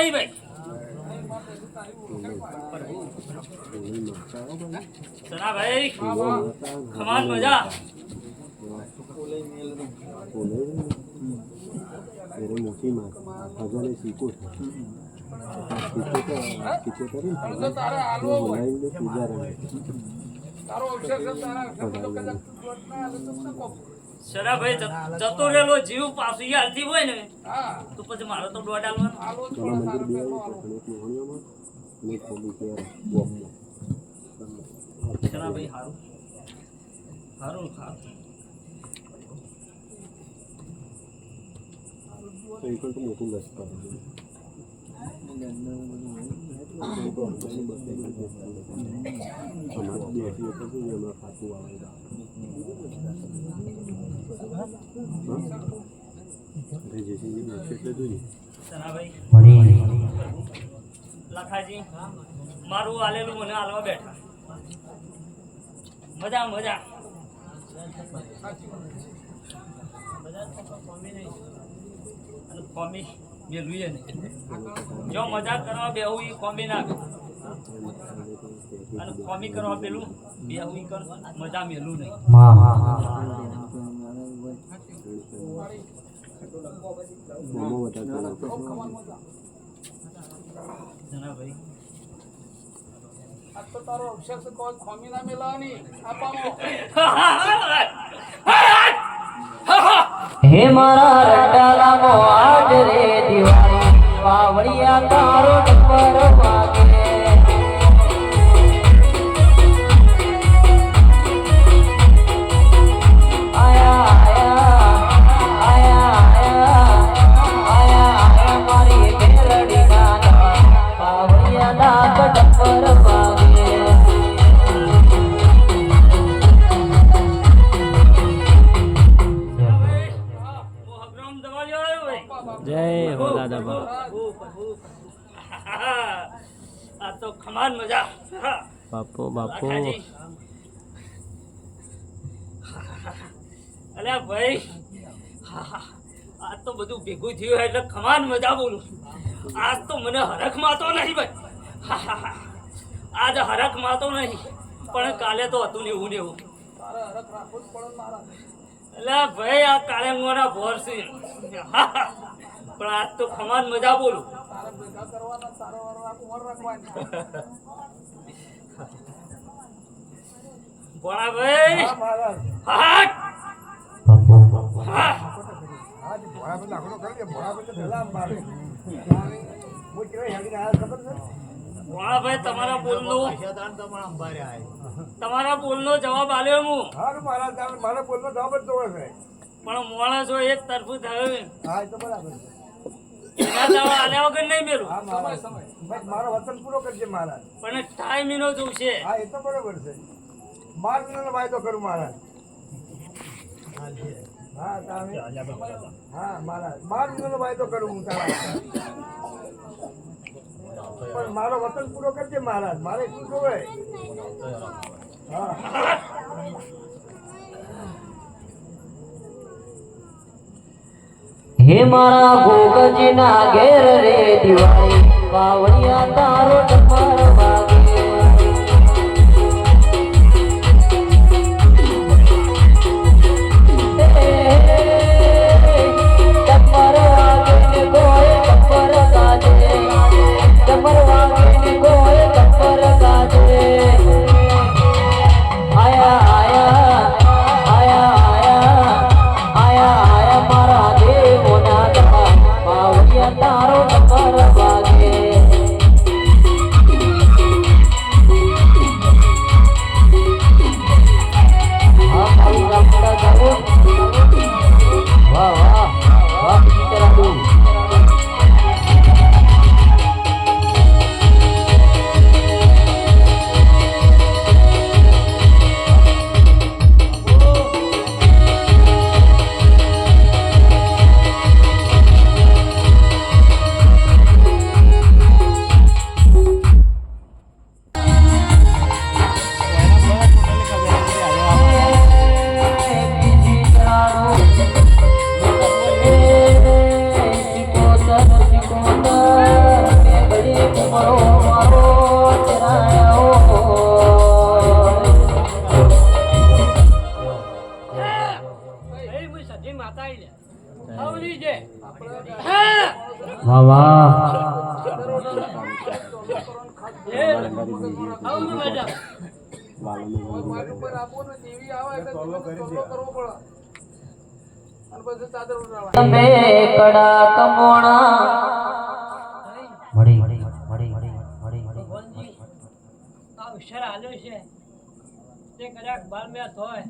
નહીં ભાઈ. સના ભાઈ ખમાન મજા. મોટી માં હજારે શીખો સરા ભાઈ જતો રહેલો જીવ પાછું હાલતી હોય ને તો પછી મારો તો દોડ હાલવાનો. સરા ભાઈ હારું હારું ખારું તો મોટું રસ્તા લખાજી મારું આલેલું મને હાલવા બેઠા. મજા મજા કોમી મેલું જો મજાક કરવા બેહું એ કોમી ના અને કોમી કરવા પેલું બેહું ઈ કર મજા મેલું નહીં. જના ભાઈ આ તો તારો અક્ષર કોઈ ખોમી ના મેલાવાની આપવાનો. હે મારા રટાલામો આજ રે દિવાળી પાવડિયા તારો નંબર વાગે. આયા આયા આયા આયા મારી બેરડી ના પાવડિયા ના નંબર વાગે. જય હો દાદા બા. આ તો ખમાન મજા બાપુ બાપુ અલ્યા ભાઈ આ તો બધું ભેગું થયું એટલે ખમાન મજા બોલું. આજ તો મને હરખ માતો નહીં ભાઈ. આજ હરખ માતો નહીં પણ કાલે તો હતું ને એવું ને એવું. તારે હરખ રાખવું જ પડે મારા. અલ્યા ભાઈ આ કાલે મોરા ભોર છે પણ આજ તો ખમાન મજા બોલું. તારે ભેગા કરવાના તારો ઉમર રાખવાની. ભોળા ભાઈ હા મહારાજ હાટ હા આજ ભોળા ભાઈ લાકડો કરી દે. ભોળા ભાઈ તો ભેલા મારે હું કેવા હેડીને આવ્યા ખબર છે. ભોળા ભાઈ તમારા બોલનો જવાબ આલ્યો હું. હા મહારાજ મારા બોલનો જવાબ જ જોવે છે. પણ માણસો એક તરફું થયું હા એ તો બરાબર છે. એના જવાબ આલ્યા વગર નહીં મેલું. હા મહારાજ બસ મારો વચન પૂરો કરજે મહારાજ. પણ ટાઈમ એનો જોશે. હા એ તો બરાબર છે. બાર મહિનાનો વાયદો કરું મહારાજ. હા તમે હા મહારાજ 12 મહિનાનો વાયદો કરું હું તારા. પણ મારો વતન પૂરો કરજે મહારાજ. મારે શું જોવે. હા હે મારા ગોગજી ના ઘેર રે દિવાળી પાવડિયા તારો નંબર વાગે. ટપર વાગે ને ગોય ટપર ગાજે. ટપર વાગે ને ગોય ટપર ગાજે. આયા આયા આયા આયા આયા આયા મારા દેવોના દવા પાવડિયા તારો નંબર વાગે. આવું મેડમ મારી ઉપર આપો ને દેવી આવે એટલે ટોલો કરવો પડે અને પછી ચાદર ઉડાવવાની. તમે કડા કમોણા મળી ભગવાનજી આ વિચાર આલ્યો છે તે કદાચ બાર મેં હોય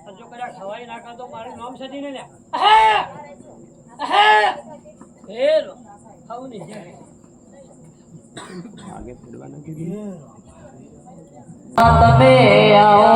અને જો કદાચ હવાઈ નાખા તો મારું નામ સજી ને હેલો આવું નહીં છે આગે પડવાના કીધી તમે આવો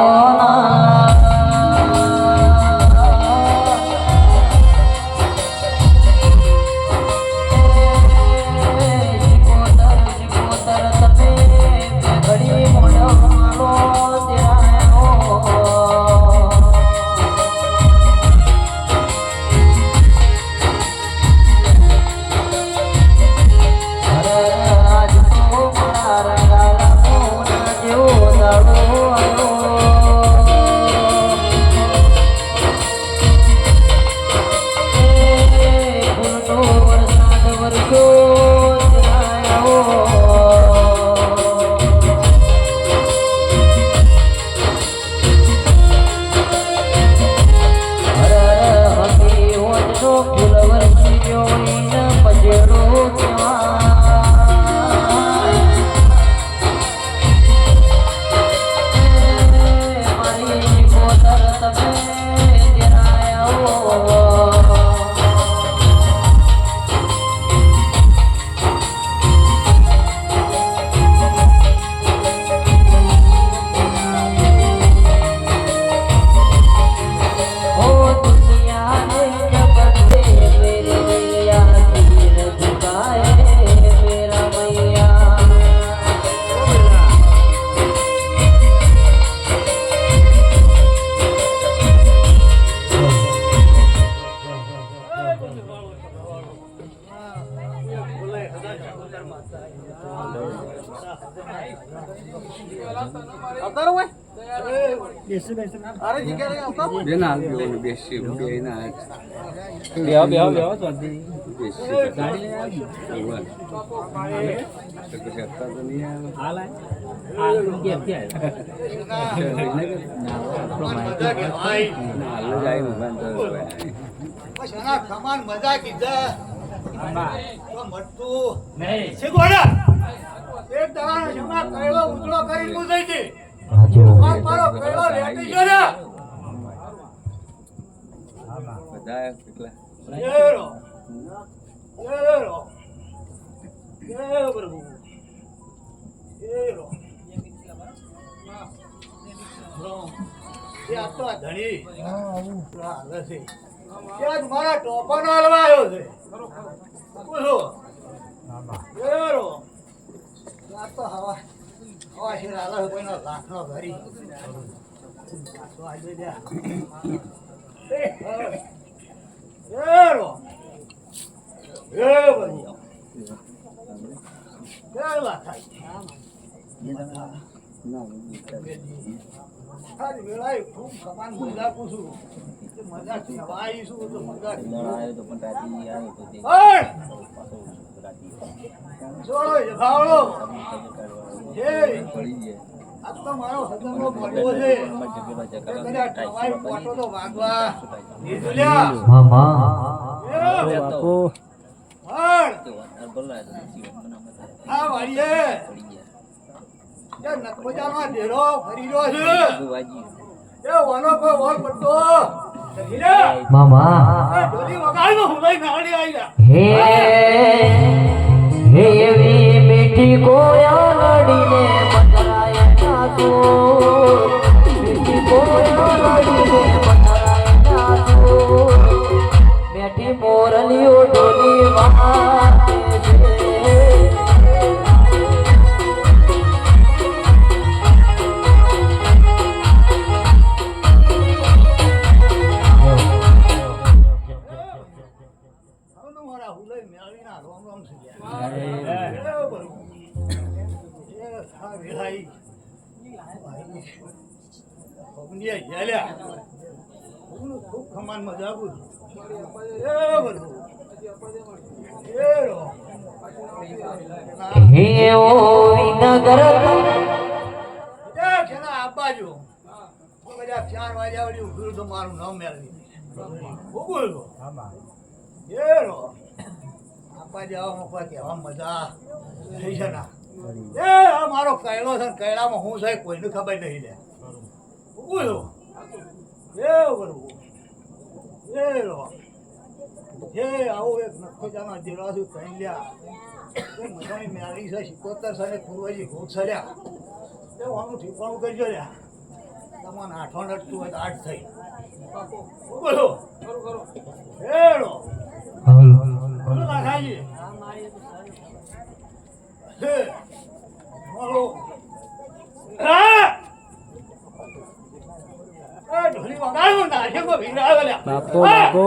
ના ખમાન મજા કીધા મટતું નહીં છે ગોડા એક દવાનો જમા કરેલો ઉતળો કરી મૂજાઈ દે મારો કરેલો લેટી ગયો ને બધા કેટલા એરો એ પ્રભુ એરો એ આ તો ધણી હાલે છે ત્યાં મારા ટોપાનો હલવા આવ્યો છે બોલો એરો આ તો હવા છે હાલે કોઈનો લાખનો ઘરી તો આજે જા એરો એ પ્રભુ કેવા થાય આજ વેળાએ ખૂબ સમાન મજા પૂછું કે મજા ખવાઈ શું તો મજા જોડો જભાવડો હે આ તો મારો સદનનો પડવો છે કદાચ ખવાઈ પોટો તો વાગવા એ જોલ્યા બાપુ આ વાડીએ નકમજામાં ડેરો ફરી રહ્યો છે એ વાનો કોઈ વોલ પડતો મામા ડોલી વગાડનો હુલાઈ નાડી આવી ગયા હે એવી મીઠી કોયા લડીને મધરાય નાતો મીઠી કોયા લડીને મધરાય નાતો બેઠી મોરલીઓ ડોલી વાતે છે ખૂબ ખમાન મજા આપું હેરો. હે ઓ વિનગર એ ખેલા આબાજો બધા 4 વાગ્યા વળી ઉભું તો મારું નામ મેળવી ઉભું તો હેરો આપા જવામાં કોઈ કહેવા મજા થઈ છે ના એ આ મારો કૈલો છે ને કૈલામાં હું છે કોઈને ખબર નહીં લે ઉભું તો એવું કરવું હેરો હે આવો એક નખો જાના જેરાસુ કઈ લ્યા એ મજાની મેળી છે 77 સાલે પૂર્વજી ભૂત સર્યા એ વાનું ઠીકાણું કરજો લ્યા તમને 8 નટતું હોય તો 8 થઈ બોલો હેડો બોલો કાકાજી હે બોલો હા એ ઢોલી વગાડ્યું ના છે કો ભીડા આવેલા બાપો બાપો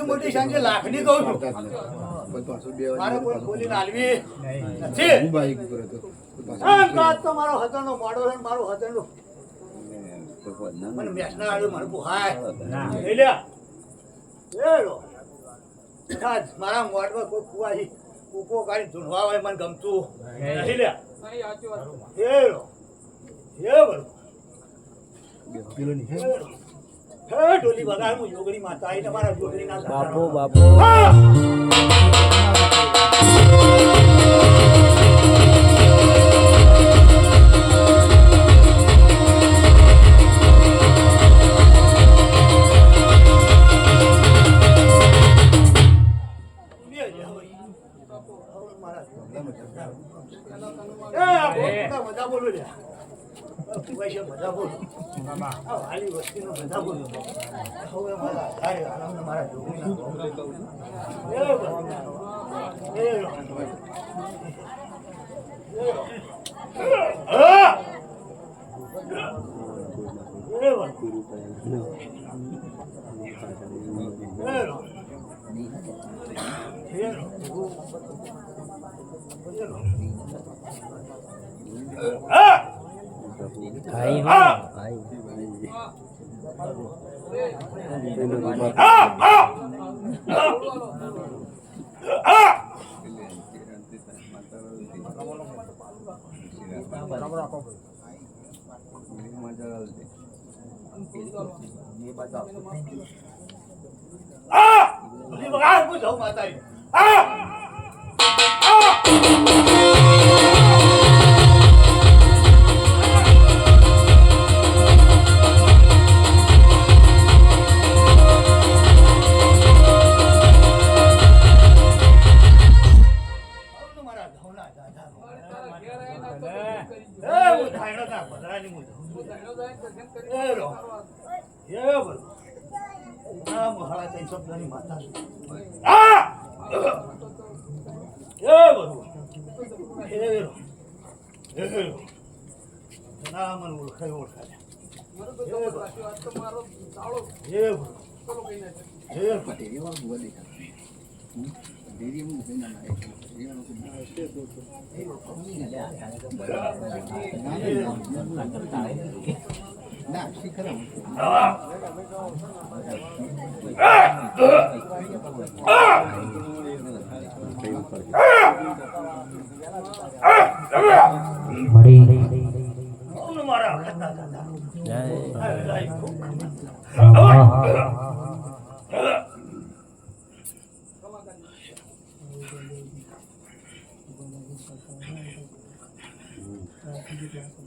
મોટી સાંજે લાખની કહું છું મારે કોઈ બોલીને હાલવી નથી તો મારો હતરનો મોડો છે મારો હતરનો મને મેસના આડું મને પુહાય લઈ લે લો મારા મોડમાં કોઈ કુવાથી કૂકો કાઢી ધૂણવા હોય મને ગમતું નહીં લે એ લો એ બરોબર હે ઢોલી વગાડ હું જોગડી માતા આવી તમારા જોગડી ના બાપો બાપો મજા બોલો લે મજા બોલો હાલી વસ્તીનો મજા બોલો હવે મારા થાય આરામ મારા જોગીના ભાઈ ભાઈ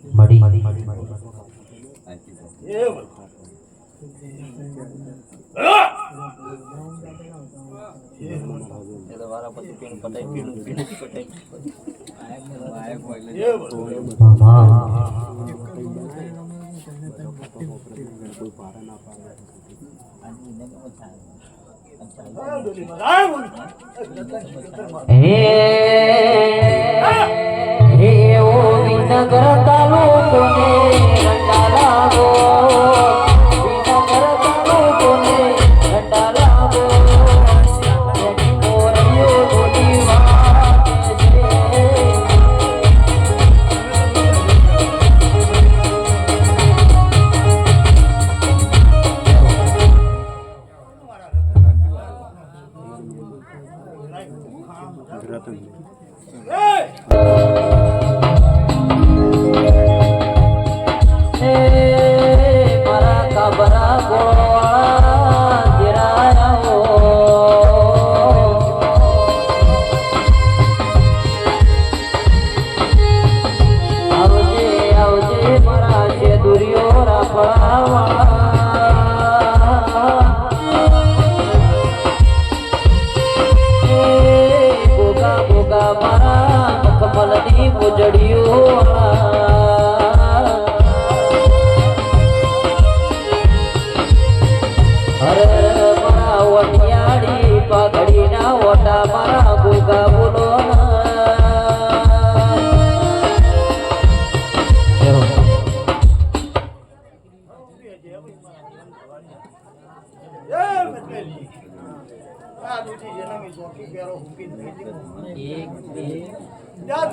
મડી એ તો વારા પછી પીણું પટાઈ પીણું પટાઈ એ બરોબર. હા, ડોલીમાં. હા, બોલ. હે ઓ વિનગર તાલુકોને રંડા લાગો વિનગર તાલુકોને રંડા લાગો એની મોરૈયો બોલી વાગે છે મારા કાબરા ગોળા જીરાયા આવજે આવજે મારા શેદુરિયો રાપડાવા બોગા બોગા મારા મખમલની મોજડીઓ હર મારા વટિયાળી પાઘડીના ઓટા મારા બોગા બોલો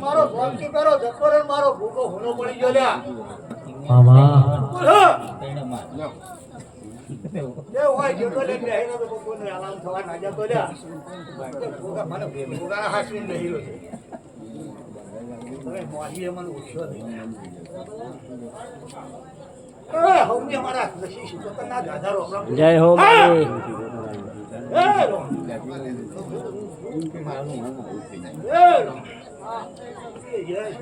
મારો ધોમકી પહેરો જતો રે મારો ભૂખો હુનો પડી ગયો લ્યા એ હોય જેટલો લે કે હેનો તો કોઈને આરામ થવા ના જતો લ્યા ભૂખા મને ભૂખાના હાસવીને લઈ છે હવે મોહી મને ઉછ્યો એ હવની અમારા લસી સુતના દાદા રોમ જય હો મારી એ રોમ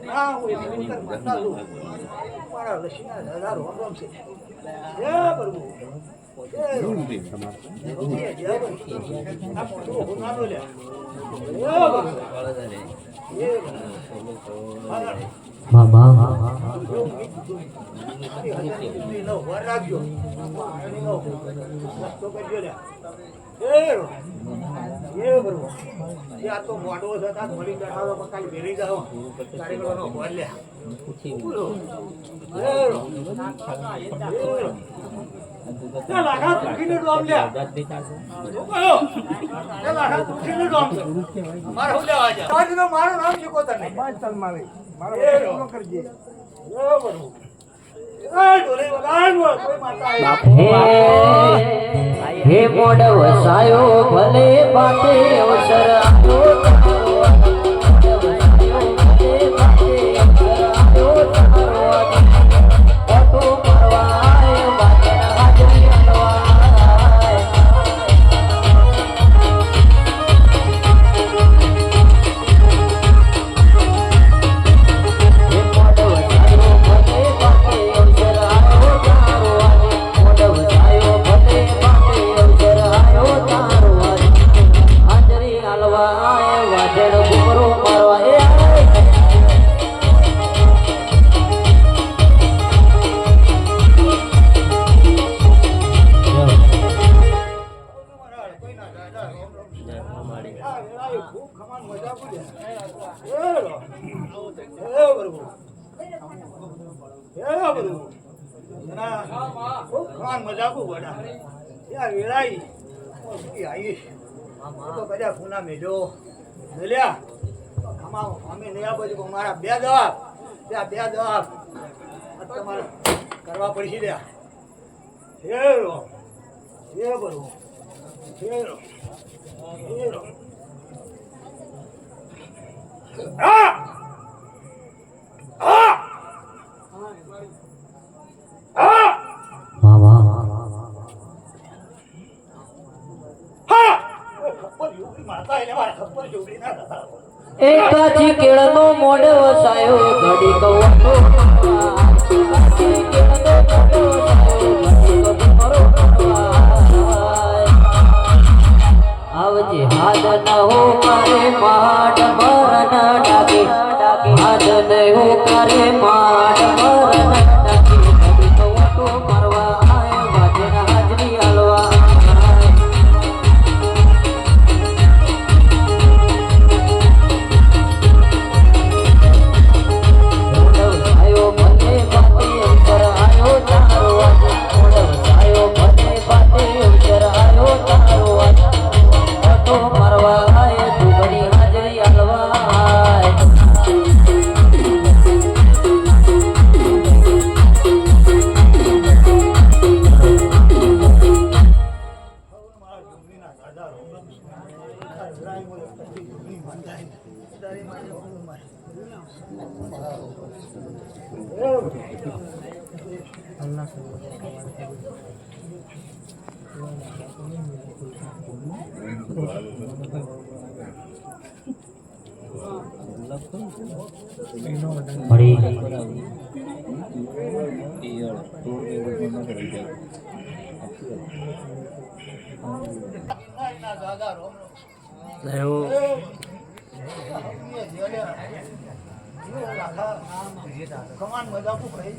ના હું એની ઉતર માતા છું મારા લસીના દાદા રોમ રોમ છે જય પ્રભુ જય રોમ જય પ્રભુ આ મોટો હોનાનો લે જય બાબા નો વર રાખજો નો રસ્તો કરજો લે એ પ્રભુ આ તો મોટો છે તા મળી બેઠા તો કાલે ભેરી જાવ કાર્યક્રમનો ભર લે લાખા તુખીને ડોમ લે બોલો લાખા તુખીને ડોમ મારો હું લેવા જા આજનો મારું નામ શીખો તને પાંચ સાલ મારે મારો શું કરજે એ પ્રભુ એ ડોલે વગાડવો કોઈ માતા હે મોડ વસાયો ભલે બાતે અવસર આવ્યો તારો ભલે બાતે અવસર આવ્યો તારો ઓટો પરવાય બાતે હાજરી અનવાય હે મોડ વસાયો ભલે બાતે અવસર આવ્યો તારો મોડ વસાયો ભલે બાતે અવસર આવ્યો તારો હાજરી હાલવા વાજણ ઘુમરો મારવા એ કોઈ ના દાદા રોમ રોમ આ ખૂબ ખમાન મજા પૂજે એ પ્રભુ ના ખૂબ ખમાન મજા પૂ બડા યા વેરાઈ ઓકી આઈશ તો કજા ફૂના મેજો મેલ્યા ખમા અમે નયા બાજુ મારા બે જવાબ ત્યાં બે જવાબ તમારે કરવા પડશે લ્યા હેરો એ બરો હેરો હેરો આ આ આ બાબા હા ખબર યુવતી માતા એને મારે ખબર જોડી ના થતા એકાચી કેળનો મોઢ વસાયો ઘડી કવનો એકાચી કેળનો મોઢ વસાયો ઘડી કવનો આજ નહો કરે માડ મરણ ડાકે આજ નહો કરે માડ મરણ ડાકે કભી તો ઓટો મારવા આય વાજન હાજરી આલવા આયો મને બાતે અંતર આયો તારો આજ આયો મને બાતે અંતર આયો તારો આજ ઓટો મારવા આય તું ઘડી હાજરી આલવા આય મારા ડુંગળીના દાદા રોમ રાય બોલે પછી ડુંગળી મંદાય તારી મારે બોલું મારે મળી ના દાદા રોમ એવું કમાન મજા કો ભાઈ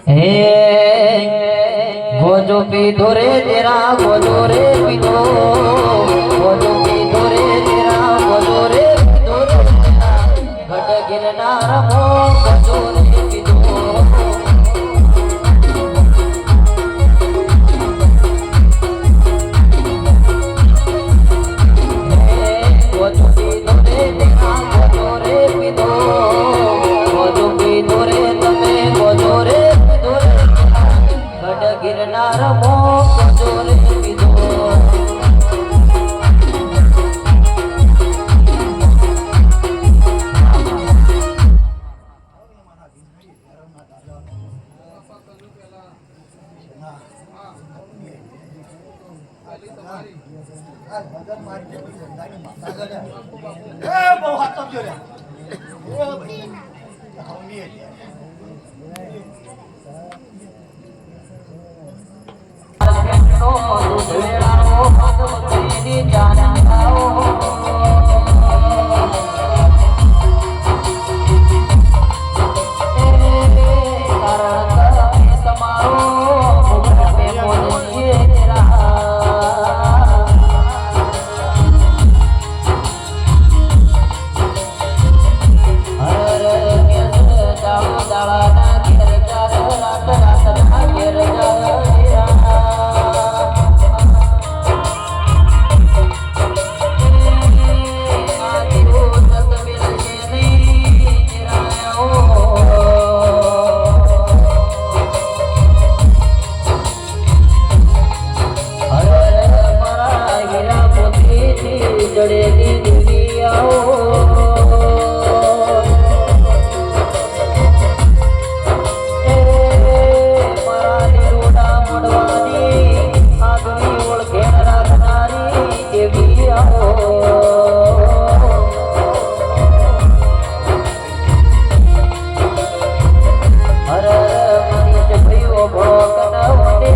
હે ગોજો પીધો રે તેરા ગોજો રે પીધો ગોજો પીધો રે તેરા ગોજો રે પીધો રે ગઢ ગિરનાર મો ગોજો રે પીધો ગોજો પીધો રે તેરા ગોજો રે પીધો ગોજો પીધો રે તમે ગોજો રે પીધો રે ગઢ ગિરનાર મો ગોજો રે પીધો બહુ હાથ આપજો રે જડેલી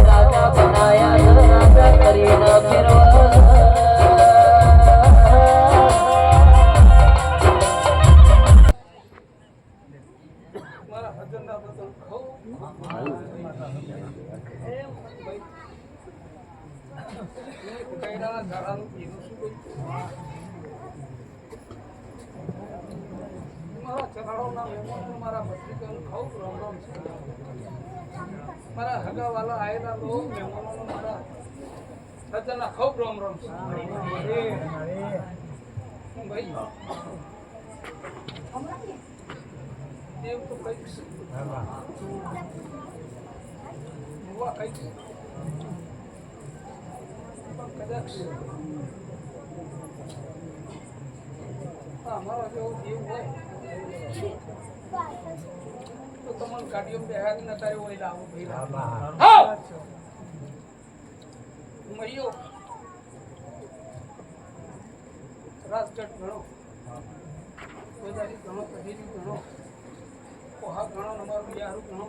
રાજા બનાયા રાજા કરીને ફેરવા મારા હગા વાલા આયેલા લોકો મહેમાનો મારા સજ્જના ખૂબ રોમ રોમ છે હું ભાઈ દેવ તો કઈક છે હુવા કઈક છે પણ કદાચ અમારો જેવો દેવ હોય તો તમને ગાડીઓ બેહાર ન તારે હોય લાવો ભાઈ હા મૈયો રાજગઢ ગણો ગોદારી ગણો કહેરી ગણો કોહા ગણો અમારું યારું ગણો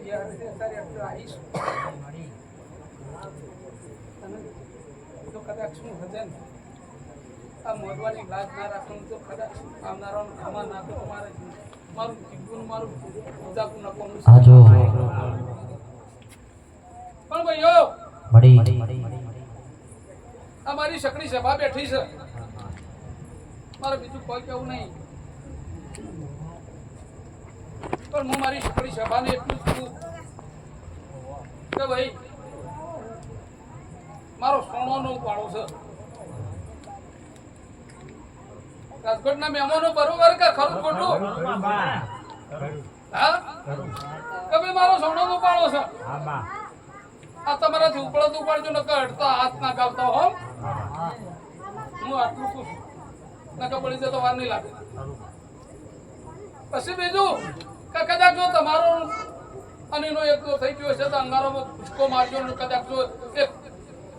યાર અત્યારે આપણે આવીશ અને તો કદાચ શું હશે ને આ મોઢવાની લાજ ના રાખવું તો કદાચ આવનારાનો ખમા ના તો તમારે મારું જીવન મારું ઉદાકું નકોનું આજો પણ ભાઈઓ મળી આ મારી સકડી સભા બેઠી છે મારે બીજું કોઈ કેવું નહીં પણ હું મારી સકડી સભાને એટલું જ કહું કે ભાઈ મારો સોનોનો ઉપાડો છે રાજકોટના મહેમાનો બરોબર કે ખરું ખોટું હા કે ભાઈ મારો સોનોનો ઉપાડો છે આ તમારાથી ઉપડો તો ઉપાડજો ન હટતા હાથ ના ગાવતા હો હું આટલું કહું નકા પડી જાય તો વાર નહીં લાગે પછી બીજું કે કદાચ જો તમારો અને એનો એકલો થઈ ગયો છે તો અંગારોમાં પૂછકો મારજો ને કદાચ જો એક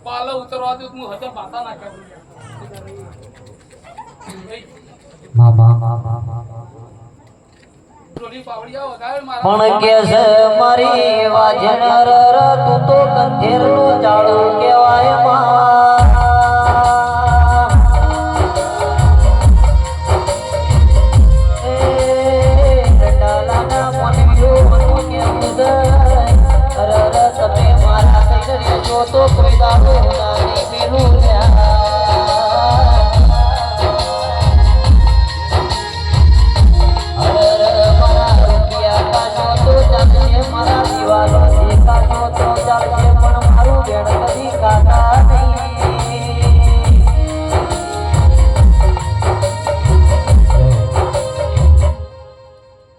પાલો ઉતરવા દઉં હું હજર માતા ના કરું પણ કે છે મારી વાજણ તું તો કંધેર નું ચાળું કહેવાય તમે મારા કઈ છો તો કોઈ દાડો નાની પીરું મારા દિવાલો દેખાતો તો ચાલશે પણ મારું બેડ કદી કાકા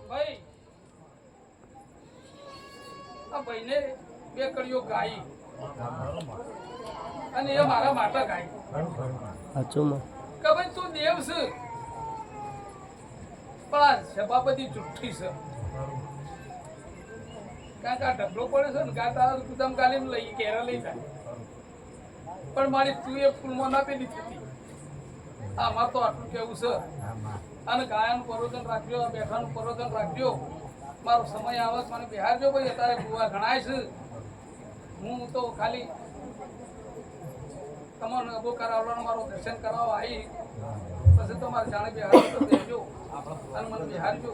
ભાઈ આ ભાઈને બે કડીઓ ગાઈ અને એ મારા માટે ગાઈ કે ભાઈ તું દેવ છે પણ આ સભાપતિ ચુઠ્ઠી છે કારણ કે આ ઢગલો પડે છે ને ગાતા કુદમ ગાલી લઈ ઘેરા લઈ જાય પણ મારી તું એ ફૂલમાં ના પેલી થતી આ મારે તો આટલું કેવું છે અને ગાયાનું પરોજન રાખજો બેઠાનું પરોજન રાખજો મારો સમય આવે મને બિહારજો ભાઈ અત્યારે બુવા ગણાય છે હું તો ખાલી તમને અબો કરાવવાનો મારો દર્શન કરાવવા આવી પછી તો મારે જાણે બિહાર તો દેજો અને મને બિહારજો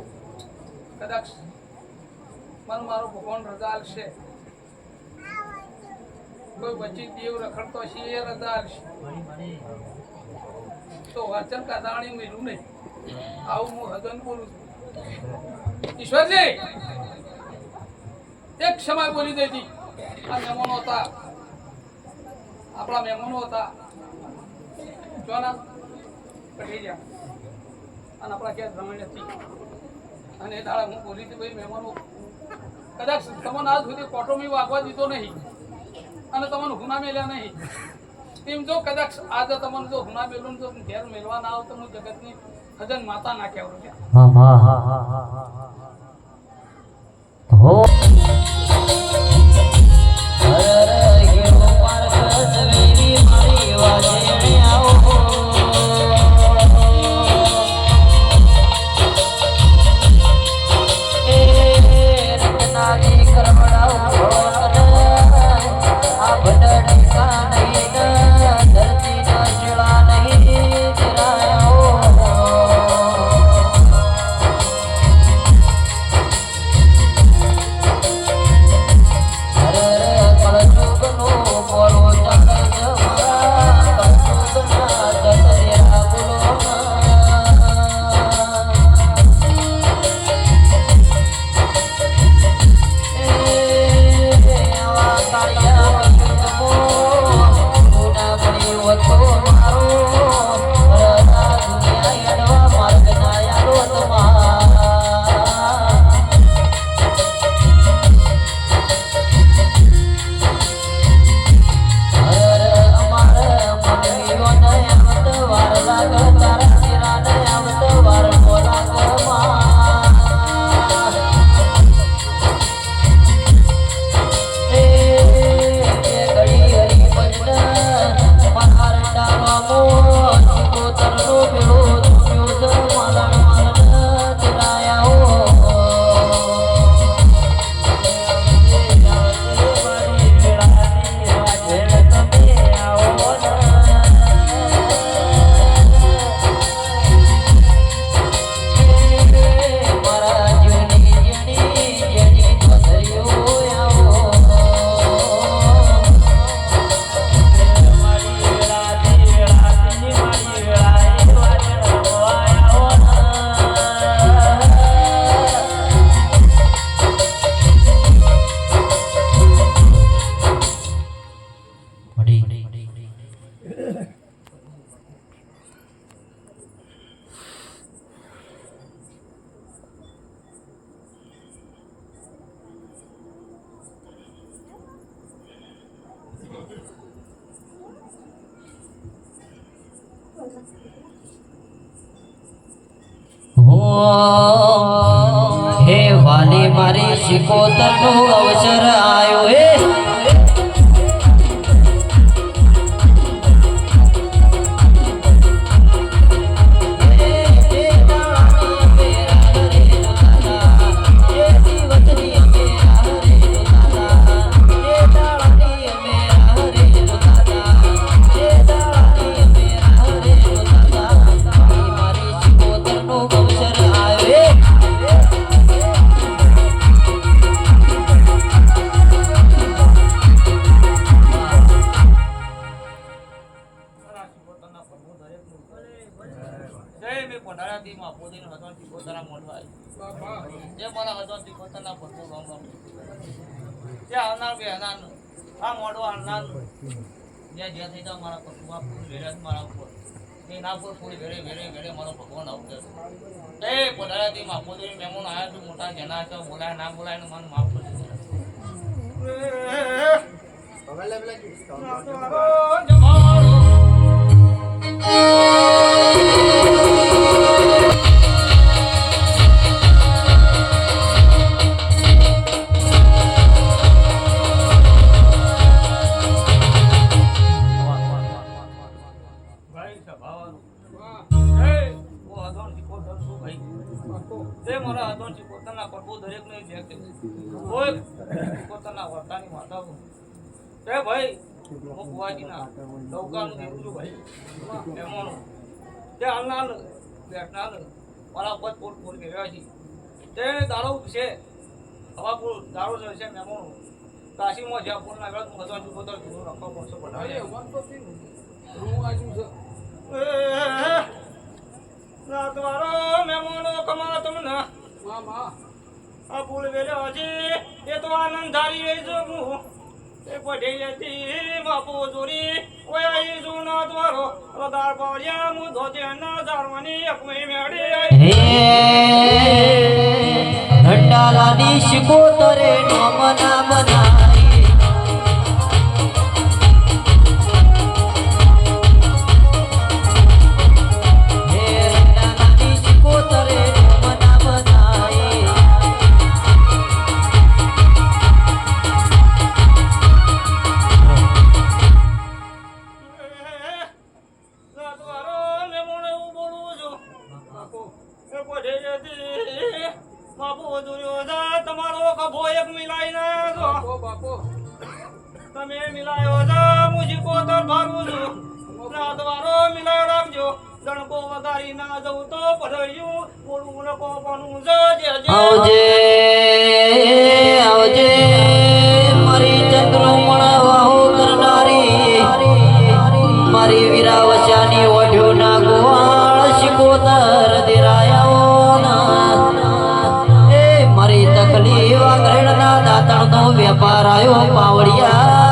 કદાચ મને મારો ભગવાન રજા આલશે કોઈ વચ્ચે દેવ રખડતો છે એ રજા આલશે તો વચન કદાણી મેલું નહીં આવું હું હદન બોલું છું ઈશ્વરજી એક સમય બોલી દેતી આ મહેમાનો હતા આપણા મહેમાનો હતા જો ના કઢી ગયા અને આપણા ક્યાં રમણ નથી અને એ દાડા હું બોલી હતી ભાઈ મહેમાનો કદાચ તમને આજ સુધી કોટોમી વાગવા દીધો નહીં અને તમને હુના મેલ્યા નહીં એમ જો કદાચ આજે તમને જો હુના મેલું જો ઘેર મેળવા ના આવ તો હું જગતની હજન માતા ના કહેવું છે હે વાલી મારી શિકોતરનો અવસર આયો હે જય મેં પઢારાથી માં પોતીને હતોથી પોતાના મોઢવાય જે મારા હતોથી પોતાના ભરપૂર ગામ જે આવનાર બે હનાર આ મોઢો આવનાર જે થઈ જાવ મારા પશુઆ પૂરી વેળા મારા ઉપર એ ના પર પૂરી વેળે વેળે વેળે મારો ભગવાન આવશે જય પઢારાથી માં પોતીને મહેમાન આવ્યા તું મોટા જના છે બોલાય ના બોલાય ને મને માફ કરી કાશીમાં જ્યાં ફોન ના હું હજાર ચુકોતર જૂનું રાખવા પડશે તમારો મહેમાનો કમા તમને આ ફૂલ વેલ્યો હજી એ તો આનંદ ધારી રહી છું હું એ પઢી હતી બાપુ ચોરી ઓય જૂના દ્વારો રદાર પાડ્યા હું ધોજે ના ધારવાની અકમે મેળી હે ઢંડાલાની શિકોતરે નોમના બનાઈ હે ઢંડાલાની શિકોતરે નોમના બનાઈ દ્વારો ને મોણે એવું બોલું છું એ પઢી હતી બાપુ દુર્યો જા તમારો કભો એક મિલાઈ ના જો તમે મિલાયો જા મુજી કોતર ભારું છું ના તમારો મિલાય રાખજો ગણકો વગારી ના જવું તો પઢયું બોલું નકો પણ જજે આવજે આવજે મારી ચંદ્રમણ વાહો કરનારી મારી વીરાવશાની ઓઢ્યો ના ગોવાળ શિકોતર દેરાયો ના એ મારી તકલીફ આંગળના દાંતણનો વેપાર આયો પાવડિયા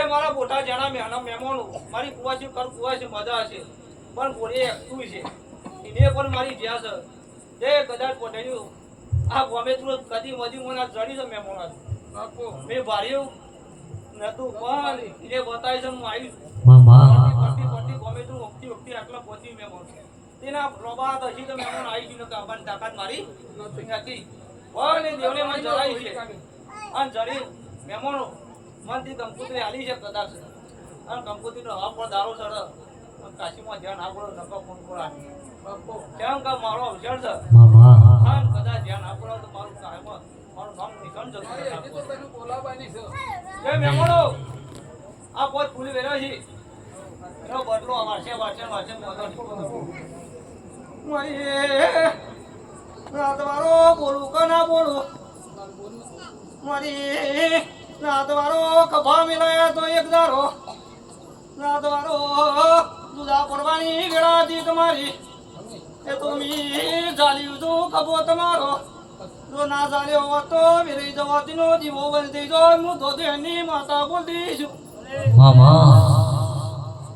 મારા બોટા જણા મહેમાનો મારી કુવાસી કર કુવાસી મજા હશે પણ ગોળી એકતું છે એને પણ મારી જ્યાં છે એ કદાચ પટેલ્યું આ ગમે તું કદી મધી મને જડી છે મહેમાનો મેં ભાર્યું નતું પણ એને બતાવી છે હું આવી પડતી ગમે તું વખતી વખતી આટલા પહોંચી મહેમાનો તેના પ્રભાત હજી તો મહેમાનો આવી ગયું નથી આવવાની તાકાત મારી નથી પણ એ દેવને મને જડાઈ છે અને જડી મહેમાનો મનથી કંકુતરી હાલી છે કદાચ અને કંકુતરીનો હવા પર દારો ચડે કાશીમાં ધ્યાન આપડો નકો ફોન કરા કેમ કે મારો અવસર છે અને કદાચ ધ્યાન આપડો તો મારું કાયમ મારું નામ નિકન જતું એ મહેમાનો આ પોત ફૂલી વેર્યો છે એનો બદલો વારસે મોદો મારી રાતવાળો બોલું કે ના બોલું મારી રાતવાળો કભા મિલાયા તો એક દારો રાતવાળો દુધા પડવાની વેળા હતી તમારી એ તો મી ચાલ્યું તું કભો તમારો જો ના ચાલ્યો હોત તો વેરી જવાતી નો જીવો બની થઈ જો હું તો તેની માતા બોલતી છું મામા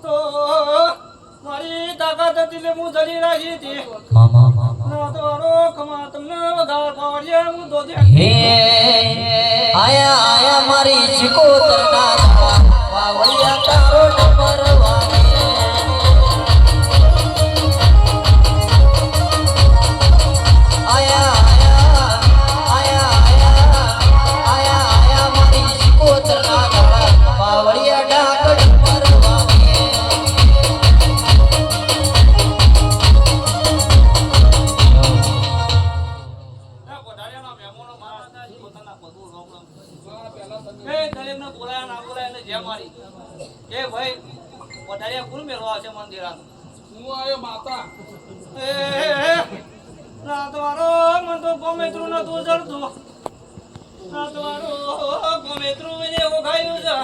તો મારી તાકાત હતી એટલે હું જડી રાખી હતી મામા રાતવાળો ખમા તમને વધાર પાવડીએ હું તો હે આયા આયા મારી શિકોતરના વાવડિયા તારો નંબર વાગે આયા આયા આયા મારી શિકોતરના વાવડિયા ડાકડ નંબર વાગે પોતાના પદુ રોમ એ દરેકને બોલાયા ના બોલાયા એને જે મારી એ ભાઈ વધારે કુલ મેળવા છે મંદિર આ હું આવ્યો માતા રાતવાળો મન તો ગોમેત્રું નતું જડતું રાતવાળો ગોમેત્રું એને ઓઘાયું છે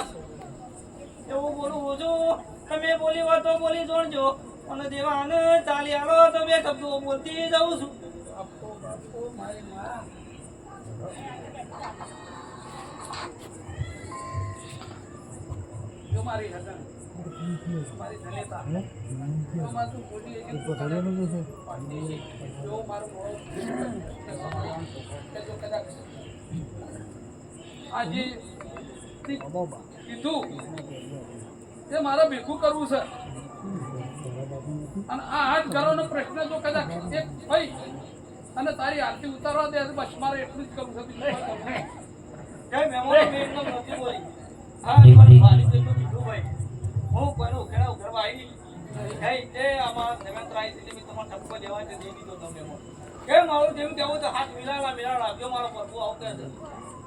એવું બોલું છું તમે બોલી વાત તો બોલી જોડજો અને દેવાને ચાલી આલો તો બે શબ્દો બોલતી જાઉં છું બાપો બાપો મારી માં જો મારી હગન મારી ધનેતા જો માં તું બોલી છે જો મારું મોં કે જો કદાચ આજે કીધું તે મારે ભેગું કરવું છે અને આ હાથ કરવાનો પ્રશ્ન જો કદાચ એક ભાઈ અને તારી આરતી ઉતારવા દે તો બસ મારે એટલું જ કરવું છે બીજું કંઈ કરવું નહીં. જય મેમોરી મેં તો નથી બોલી હા મારી મારી તો કીધું ભાઈ હું કોઈનો ઉકેલા ઉઘરવા આવી જય તે આમાં દેવેન્દ્ર આવી હતી મેં તમારે ઠપકો દેવા છે દે દીધો તમને કે મારું જેમ કેવું તો હાથ મિલાવલા જો મારો પ્રભુ આવું કહે છે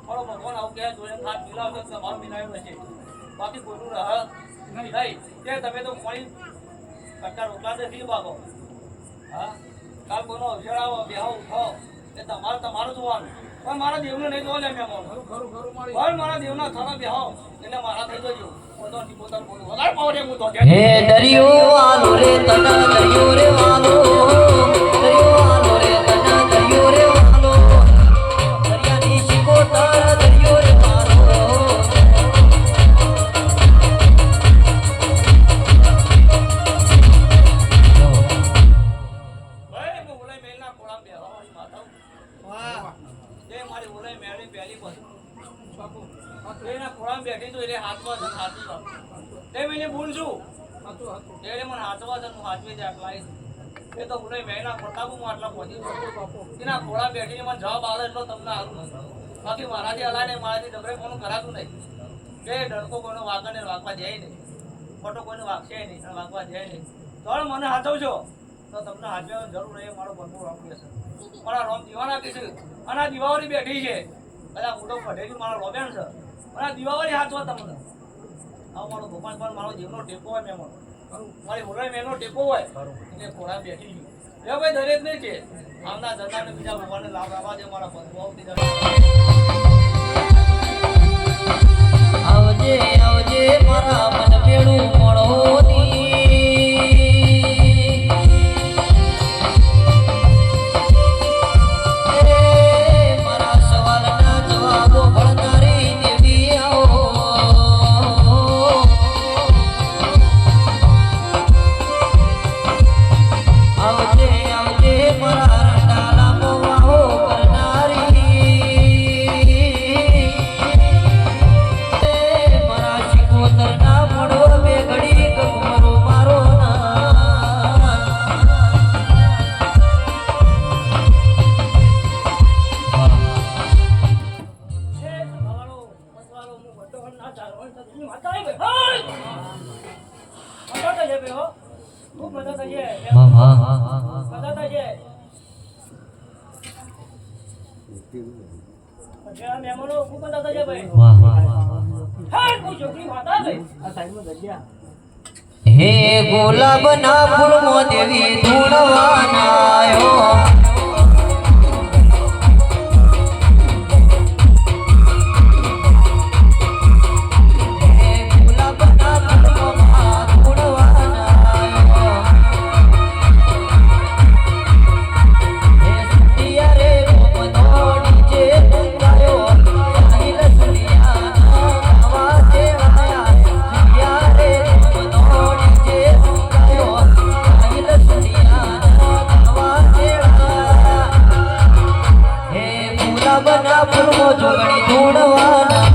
મારો ભગવાન આવું કહે જોડે હાથ મિલાવતો તો મારું મિલાવ્યું નથી બાકી કોઈનું રહ નહીં તે તમે તો મળી કટ્ટા રોકલા નથી બાબો હા કાલ કોઈનો અવસર આવો બેહો ઉઠો એ તમારું જોવાનું પણ મારા દેવને નહીં જોવા લે મેં ખરું ખરું ખરું મારી પણ મારા દેવના થાળા બેહો એટલે મારા થઈ જજો પોતાની પોતાનું બોલું વધારે પાવડે હું તો હે દરિયો આલો રે તના દરિયો રે વાલો દરિયો આલો રે તના દરિયો રે વાલો દરિયાની શિકોતર દરિયો રે વાલો ભાઈ હું બોલાય મેલના ખોળા બેહો મારી માતા વાહ એ મારી બોલાય મેળી પહેલી બસ બાપુ એના ખોળા બેઠી તો એટલે હાથમાં છે હાથું તો તે મેને બોલ છું હતું હતું એટલે મને હાથવા છે હું હાથવી જાય આટલા એ તો બોલાય મેળના ખોટા હું આટલા પહોંચી બાપુ એના ખોળા બેઠીને મને જવાબ આવે એટલો તમને હારું બાકી મારાથી હલાય મારાથી ડબરે કોનું કરાતું નહીં કે ડરકો કોઈનો વાગને વાગવા જાય નહીં ખોટો કોઈને વાગશે નહીં અને વાગવા જાય નહીં તો મને હાથવજો તો તમને હાથવાની જરૂર નહીં મારો બનવું રોમ છે પણ આ રોમ દીવા નાખી છે અને આ દિવાળી બેઠી છે બધા મોટો કઢેલી મારો રોબેન છે અને આ દિવાળી હાથવા તમને આવો મારો ભગવાન પણ મારો જીવનો ટેકો હોય મેં મારી હોરાઈ મેનો ટેકો હોય એટલે ખોળા બેઠી ગયું એ ભાઈ દરેક નહીં છે આવના જનાને બીજા ભગવાનને લાભ આવવા દે મારા ભગવાન આવજે આવજે મારા મન પેડું મળોની મારા સવાલના જવાબો ભણનારી દેવી આવો આવજે આવજે મારા રટાલા મોવાહો કરનારી મારા શિકોતરના મોડો બે ઘડી કમરો મારો હે ગુલાબના ફૂલમાં દેવી ધૂણવાના આવ્યો બના ફૂલમો જોગણી ધૂણવાના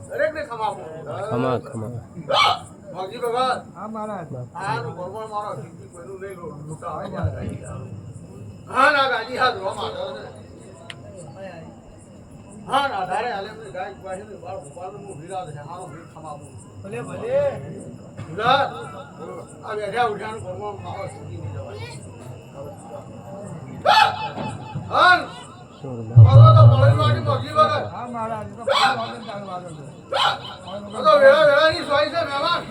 દરેકને ખમાવું ખમા ખમા મોગી ભગત હા મહારાજ આ ભગવાન મારો શીખી કોઈનું નહીં લૂટા હોય હા ના ગાજી હાથ રોમા હા ના ધારે હાલે મને ગાય પાછી ને બાળ ઉપાડું હું વિરાજ છે હારો ભીડ ખમાવું ભલે ભલે વિરાજ આ બેઠા ઉઠાનું ભગવાન મારો શીખી નહીં જવાય હા મારો તો બળી વાળી મોગી ભગત હા મહારાજ તો બળી વાળી ચાલુ વાળો છે તો વેળા વેળાની સોય છે મહેમાન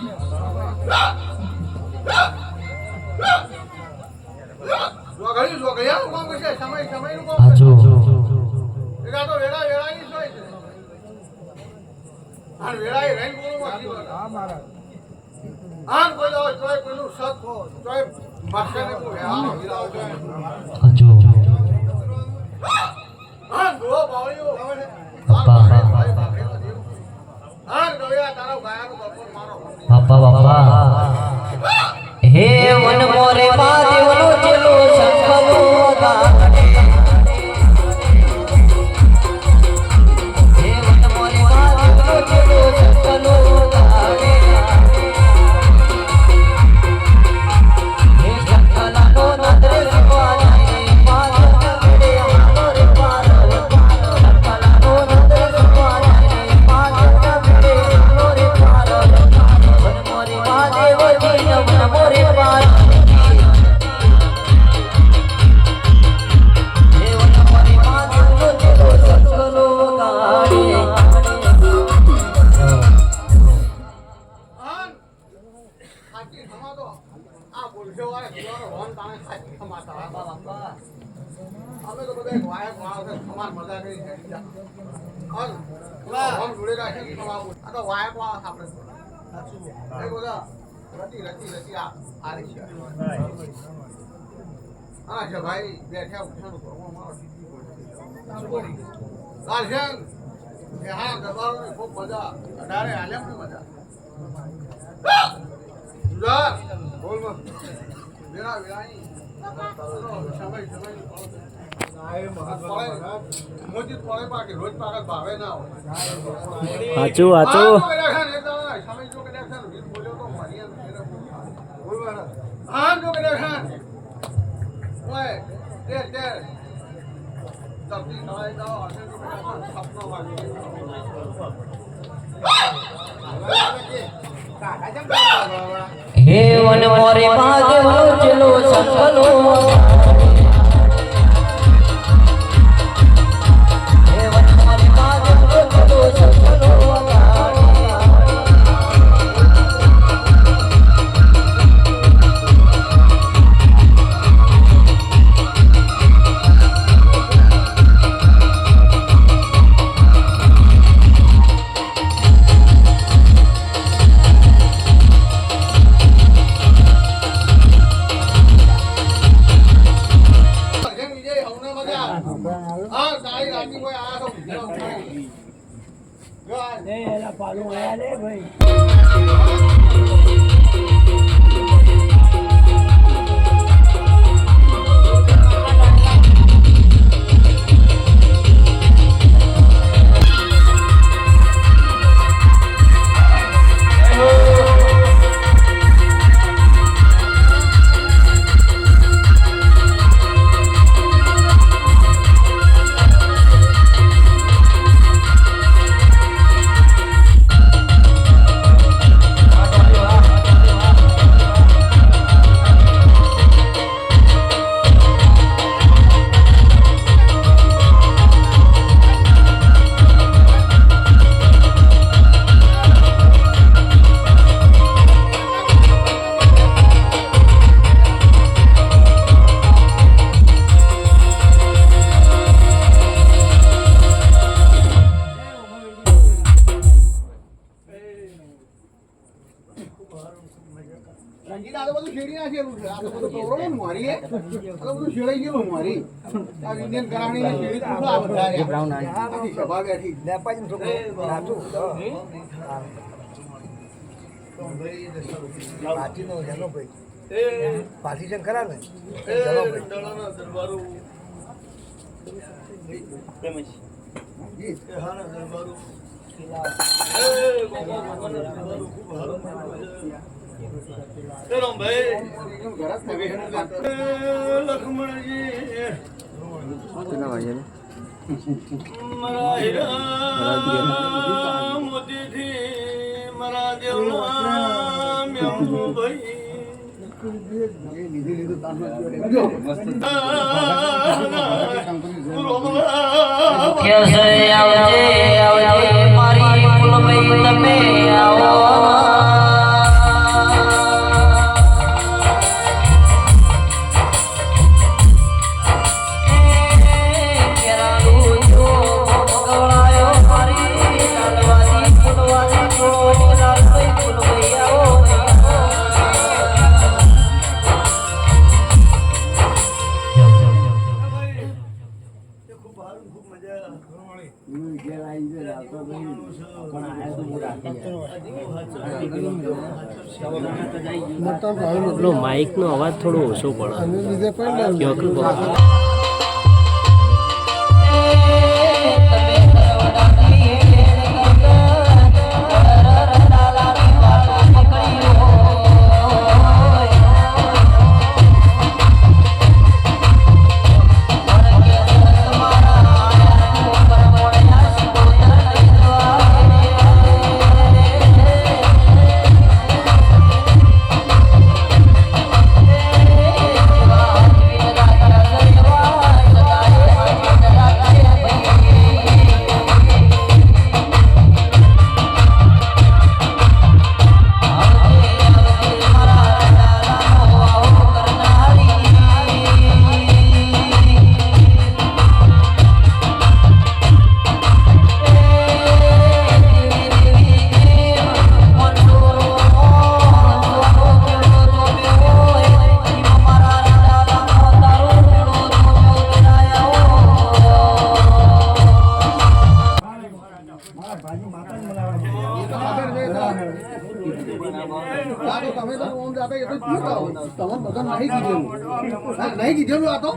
જો ગયા કોમ છે સમય નું કોમ એકા તો વેળા વેળાની સોય છે આ વેળા એ રેન બોલો મોગી ભગત હા મહારાજ આમ કોઈ દો તોય કોઈનું સત તોય માથાને કો હે આ વિરાવ છે હા દો બાવળીઓ બાપા હે વન મોરે મહાદેવનો ચેલો સંકલો ગાડે હે વન મોરે મહાદેવનો ચેલો સંકલો ગાડે હે સંકલાનો નંદરે ભગવાન અમે તો બધા એક વાયક વાળો છે સમાન મજા કરી હેડી જા વાહ હમ જોડે રાખી સમાવું આ તો વાયક વાળો આપણે એ બધા રતી આ રહી છે હા છે ભાઈ બેઠા ઉઠાનું કરવું મારો સીધી લાલજંગ એ હા દરબારોની ખૂબ મજા અઢારે આલમની મજા જુદા બોલ મત વેરા વેરાની સમય મોજી પડે પાકે રોજ પાકે ભાવે ના હોય વાંચો વાંચો સમય જો કદાચ રીત બોલ્યો તો મારી બોલ વાળા હા જો કદાચ ઓય તે તબથી સવાય જાઓ અને જો કદાચ સપનો વાગી હે વન મોરે પાગલો ચલો સંગલો હે વન મોરે પાગલો ચલો સંગલો રંગીલા આ તો બધું શેડી નાખેલું છે આ તો બધું કવરો મારી આ તો બધું શેડાઈ ગયેલું મારી આ વિજ્ઞાન કરાણી ને શેડી તું આ બધા રે બ્રાઉન આની સભા બેઠી લે પાજી છોકરો નાચું તો ભાઈ પાટી નો જનો ભાઈ એ પાટી જન કરા ને જનો ભાઈ દળાના દરબારો પ્રેમજી જી હા ના દરબારો ચલો ભાઈ લક્ષ્મણજી મારા હીરા મોતીથી મારા દેવના મેમુ ભાઈ કેસે આવજે આવજે મારી ફૂલભાઈ તમે આવો માઇક નો અવાજ થોડો ઓછો પડે. Wow. નહીં કીધેલું આ તો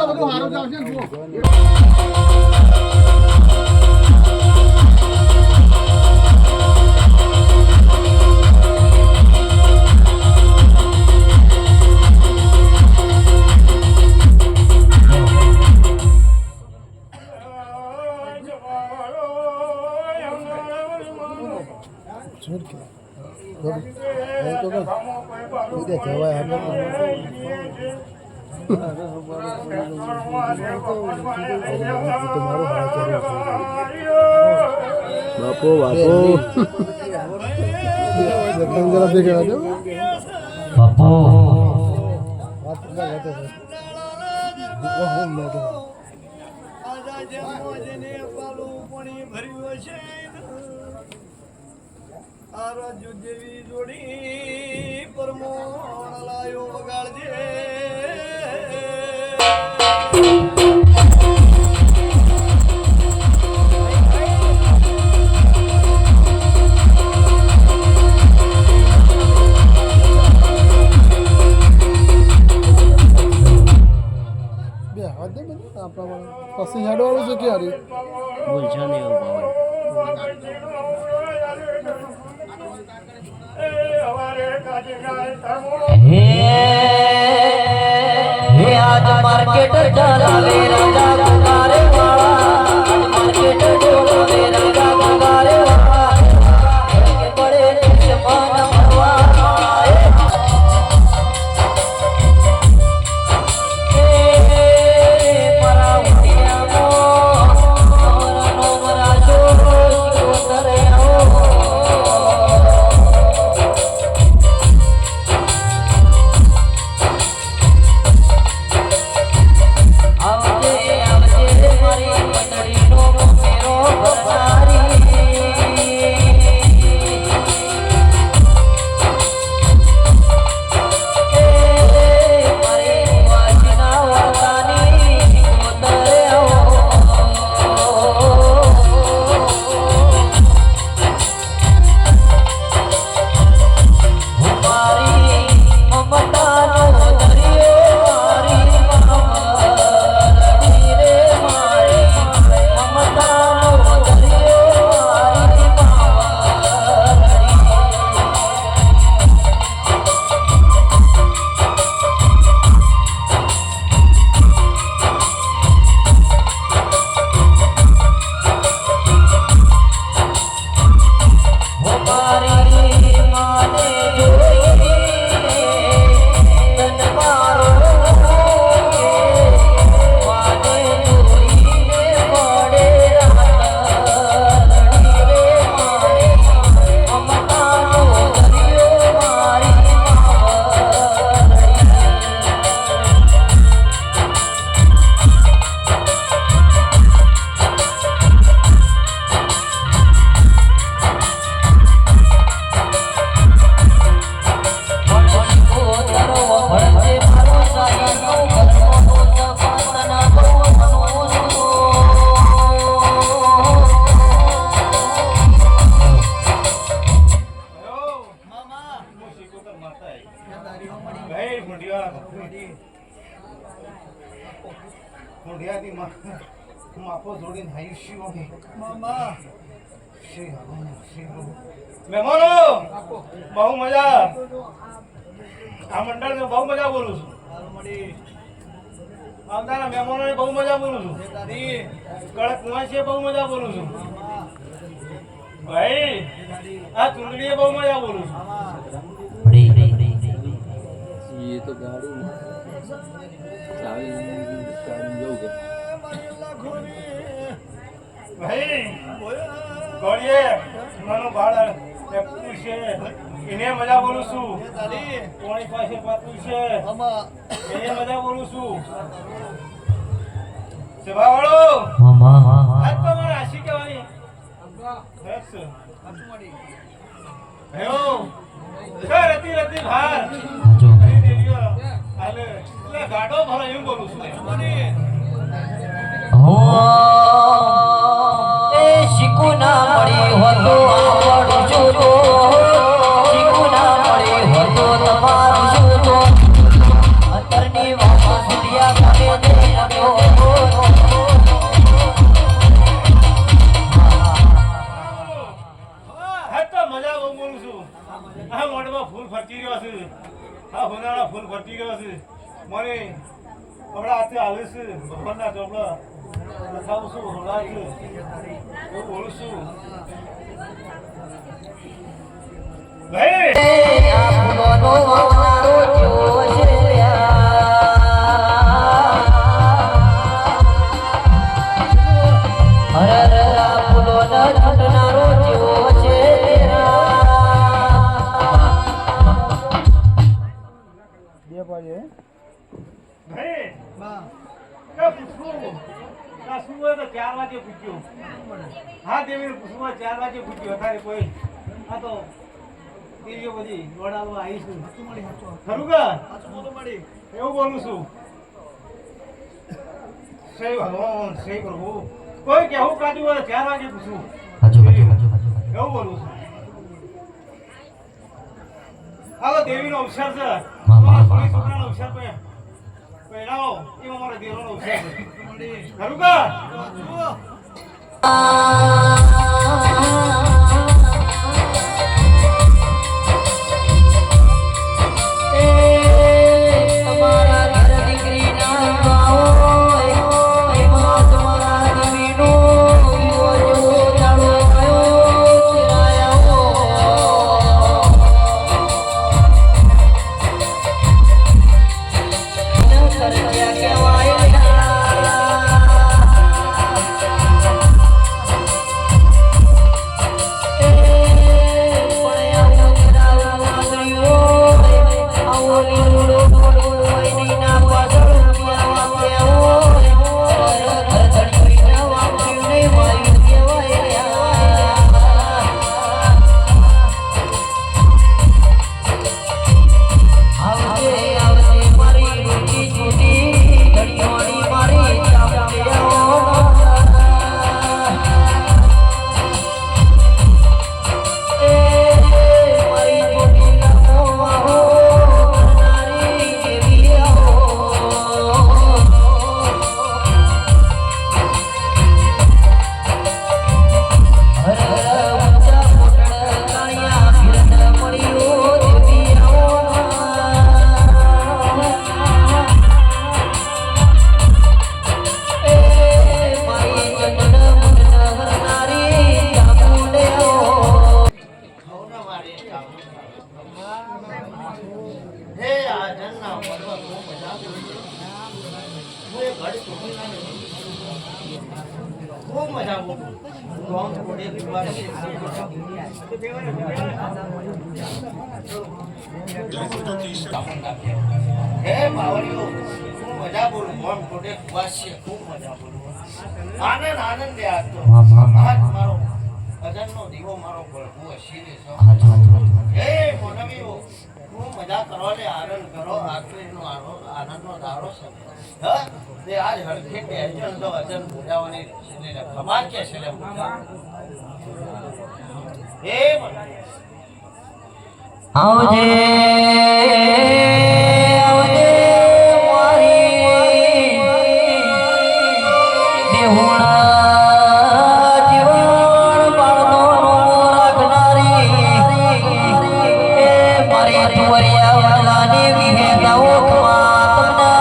બધું સારું ચાલશે ને જુઓ બાપો બાપો દેવી જોડી પરમોણ લાયો વગાડજે પછી હેડવાળું છે ક્યારે બોલશા નહીં એવું બાબા હે આજ માર્કેટ ચલાવે રાજા ગુગારે વાળા માર્કેટ ડોલાવે રાજા ગુગારે વાળા કે પડે દુશ્મન મરવા મારા ઉઠિયામાં નો રાજો ઉતરે માફો જોડીને આયુષ્ય મામા મહેમાનો બહુ મજા આ મંડળ બહુ મજા બોલું છું આવનારા મહેમાનોને બહુ મજા બોલું છું કડક કુંવાસીએ બહુ મજા બોલું છું ભાઈ આ ચૂંટણીએ બહુ મજા બોલું છું ये तो गाड़ी चाबी जऊ के ભાઈ ગોળીએ મારો ભાડ એકલું છે એને મજા બોલું છું કોણી પાસે પાતું છે એને મજા બોલું છું સભાવાળો આજ તો મારે આશી કહેવાની હેસ હેઓ રતી રતી ભાર કરી દેજો હાલે એટલે ગાડો ભરો એમ બોલું છું શીખુના મળી હતો આવડું જોતો શીખુના મળી હતો તમારું જોતો અંતરની વાપા સુડિયા કરે દે આવ્યો હા તો મજા બહુ બોલું છું આ મોઢમાં ફૂલ ફરતી રહ્યો છે આ હોનાળા ફૂલ ફરતી રહ્યો છે મને હમણાં હાથે આવે છે ભગવાનના ચોપડા લખાવું છું હમણાં છે એવું બોલું છું ભાઈ આ ફૂલોનો વાવનારો જેવો છે હર આ ફૂલોનો ઝૂંટનારો જેવો છે ભાઈ કા પૂછવું કા શું હોય તો 4 વાગે પૂછ્યું હા દેવીને પૂછવું 4 વાગે પૂછ્યું અત્યારે કોઈ આ તો દેવીઓ બધી વડાવવા આવીશું ખરું કા એવું બોલું છું સહી ભગવાન સહી પ્રભુ કોઈ કેવું કાઢ્યું હોય 4 વાગે પૂછવું એવું બોલું છું આ તો દેવીનો અવસર છે થોડી છોકરાનો અવસર પહેરાવો એમાં મારા દેવનો અવસર છે ખરું કા તમારા ઘર દીકરીના ગાઓ એમાં તમારા દેવીનો વિવો ચાલો ચિરાયો કરજ્યા કહેવાય ખૂબ મજા બોલું ગામ થોડે હે બાવળીઓ ખૂબ મજા બોલું ગામ થોડે વાસ્ય ખૂબ મજા બોલું આનંદ આનંદ લે આજ તો આજ મારો અજનનો દીવો મારો ભળવો શીરે છો હે મોનવીઓ ખૂબ મજા કરો ને આનંદ કરો આખરીનો આનંદનો દાડો છે હા તે આજ હરખે કે અજન તો અજન બોલાવાની છે ખબર કે છે લે હે આવજે આવજે મારી દેહુણા જીવન બાળનો રાખનારી એ મારી તુવરિયા વાલાની વિહેતાઓ ખમા તમને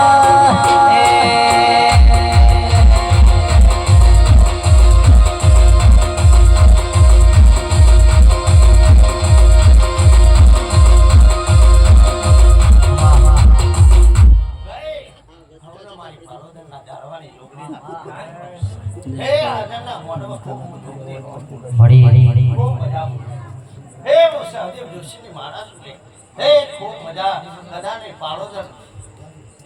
ઝાડવાની છોકરીના. હે આજના મોઢામાં ખૂબ દુઃખ મળી ખૂબ મજા આવે. હે સહદેવ જોશીની મારા છે. હે ખૂબ મજા કદાને પાડોદર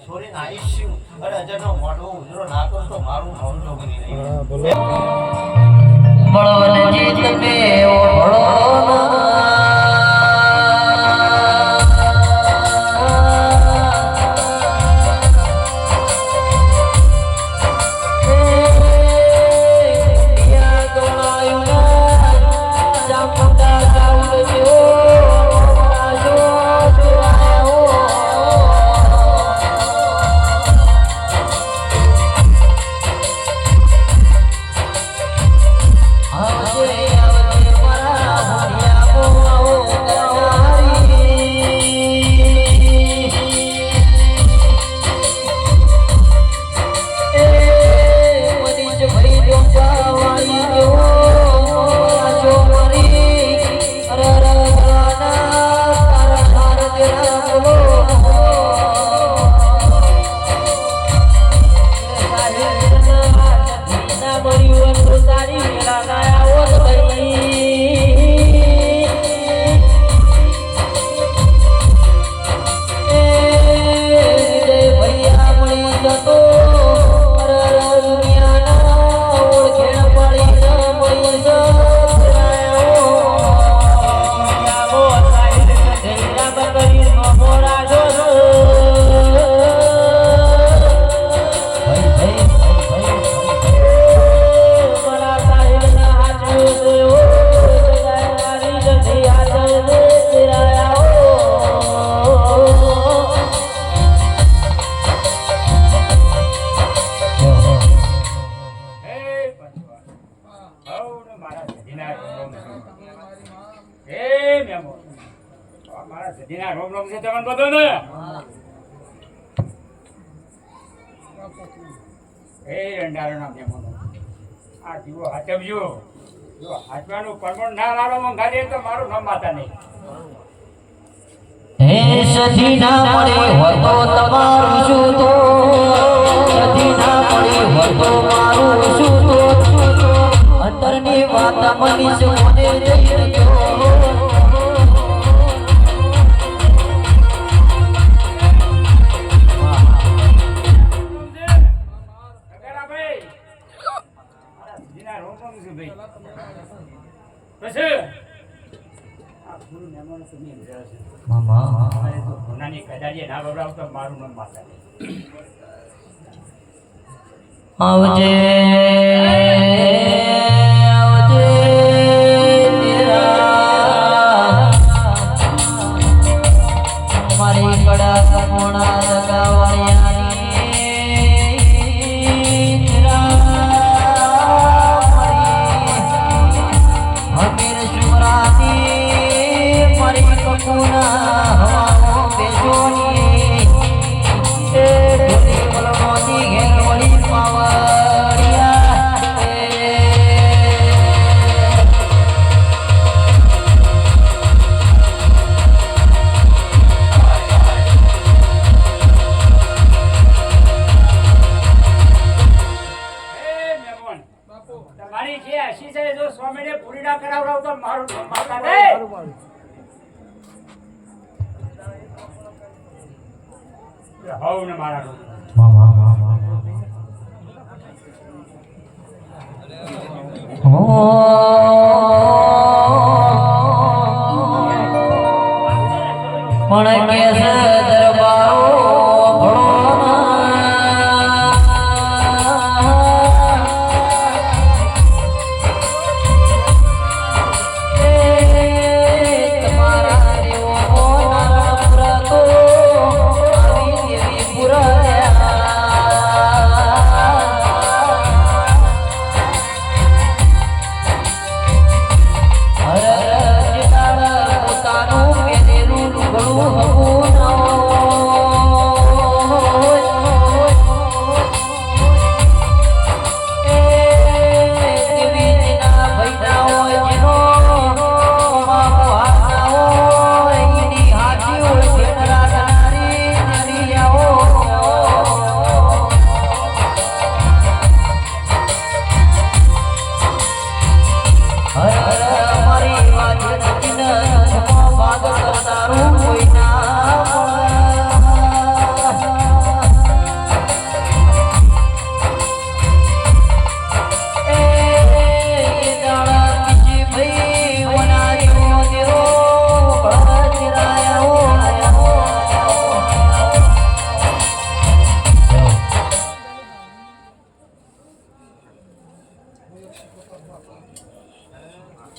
છોડીને આવીશું અને અજરનો મોઢો ઉજરો નાખો તો મારું મોઢો બની રહ્યું. બળવન જીત મે ઓળો આ જીવો હાચવજો. જો હાચવાનું પરમણ ના લાવો મંગાડે તો મારું નામ માતા નહીં. હે સધી ના મળે હોતો તમારું શું તો સધી ના મળે હોતો મારું શું તો અંતરની વાત મનીષ મને જઈ રહ્યો આવજે આવજે તેરા મારી કડા કમોણા લગાવયાની તેરા હમીર શુરાની મારી કકુના હવાનો બેજોની એ ઢોલી વલમોની ઘેરવળી પાવડિયા તમારી જે હસી છે જો સ્વામીને પૂરી ના કરાવડાવ તો મારું નામ માતા નહીં. હવ ને મારા નામ. પણ કેસ દરબારો તમારા દેવો નારાયણ તો આવી દેવી પુરાયા હર પોતાનું મેરેલું ઘણું હવું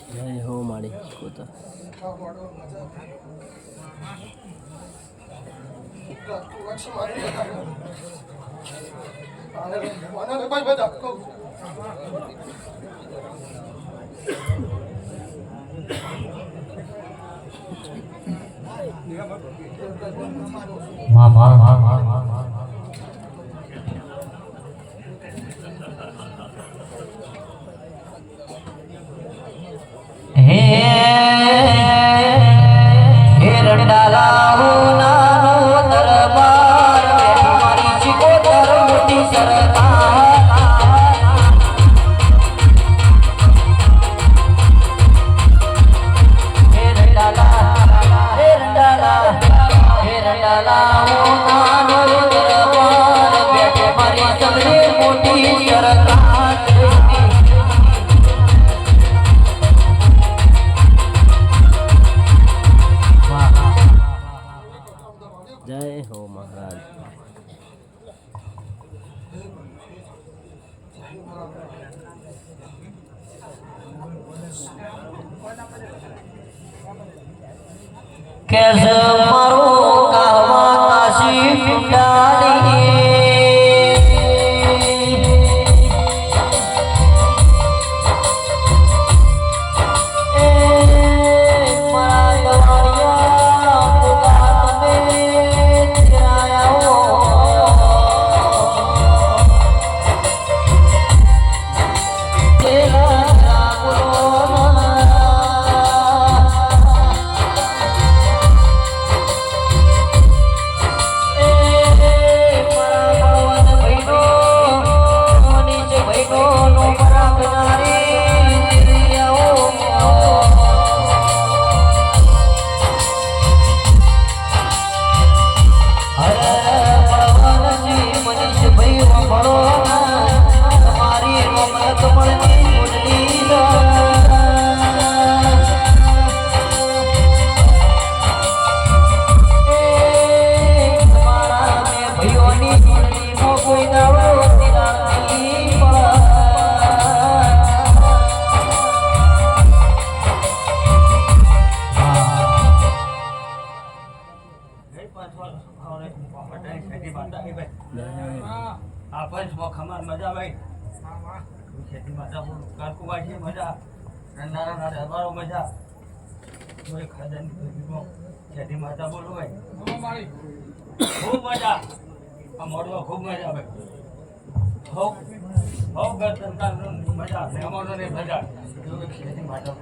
જય હો માડી કોતા જય હો મહારાજ कैसे मारो कहवा काशी डाली ખેતી માતા બોલો ભાઈ બોલો મારી ખૂબ મજા આ મોડમાં ખૂબ મજા ભાઈ હો ગરતન મજા મહેમાનોને મજા ખેતી માતા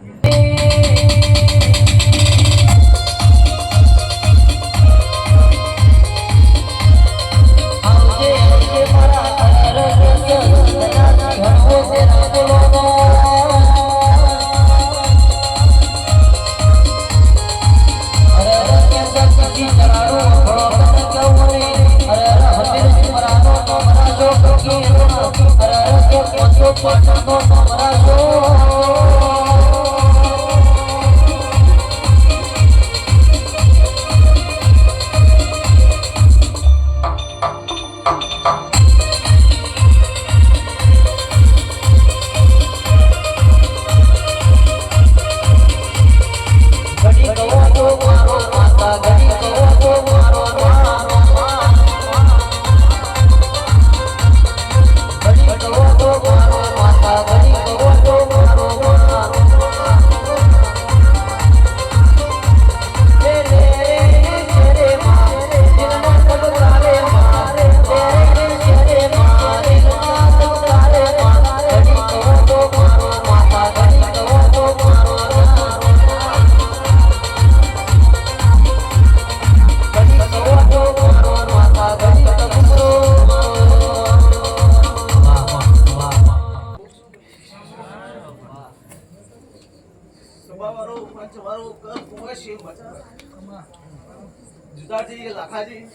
જુદાજી લાખાજી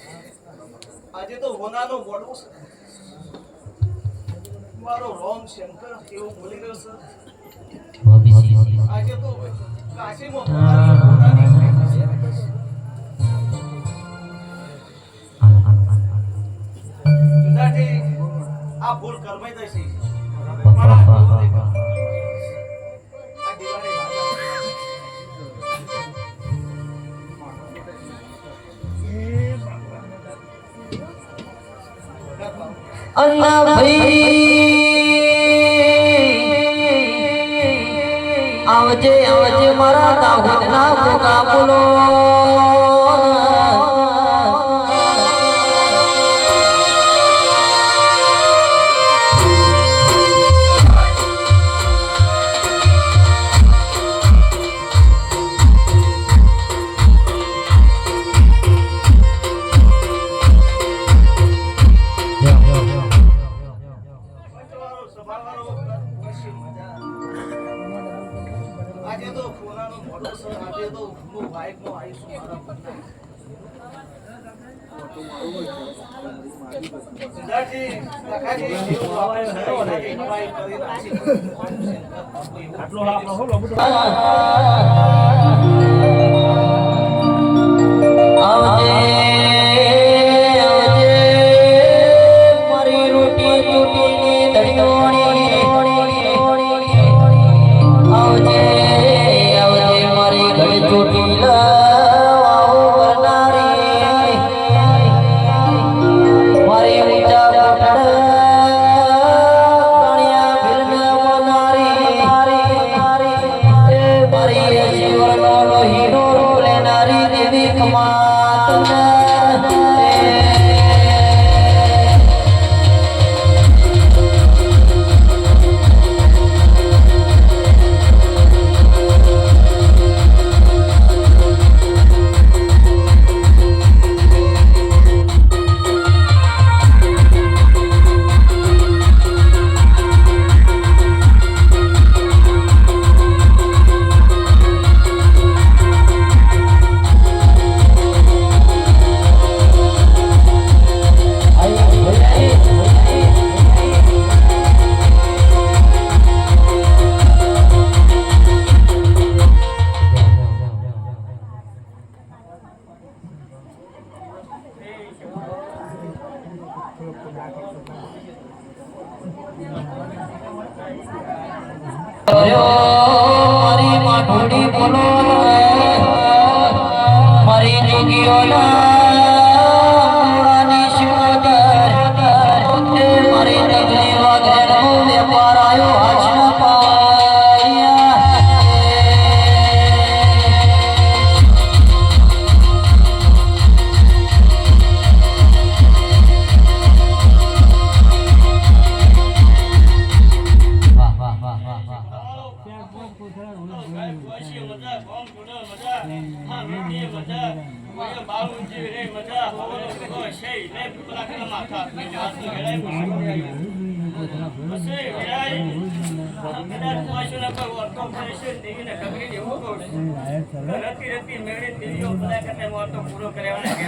આજે તો હોનાનો મોડો છે મારો રોમ શંકર એવું બોલી રહ્યો છે આજે તો કાશીમાં હોનાની જુદાજી આ ભૂલ કરમાઈ જશે અલ્લા ભાઈ આવજે આવજે મારા દાહોદના ભોગા બોલો આજે તો ફોનાનો મોટો સર આજે તો હું બાઈકમાં આવીશું સિદ્ધાર્થજી કાકાજી આટલો આપણો હો આવજે આવજે મારી રોટી તૂટીની ધડીઓણી આવજે આવજે મારી ઘડી ચોટી લાવો કરનારી મારી ઊંચા કોટડ કાણિયા ભીલના મોનારી એ મારી જીવનો લોહીનો રૂપ લેનારી દેવી કમાત મારી માઠોડી બોલો મારી જોગીઓના શિવદર મારી નગરી વાગેનો વેપાર આવ્યો હાજના પાયા પૂરો કર્યા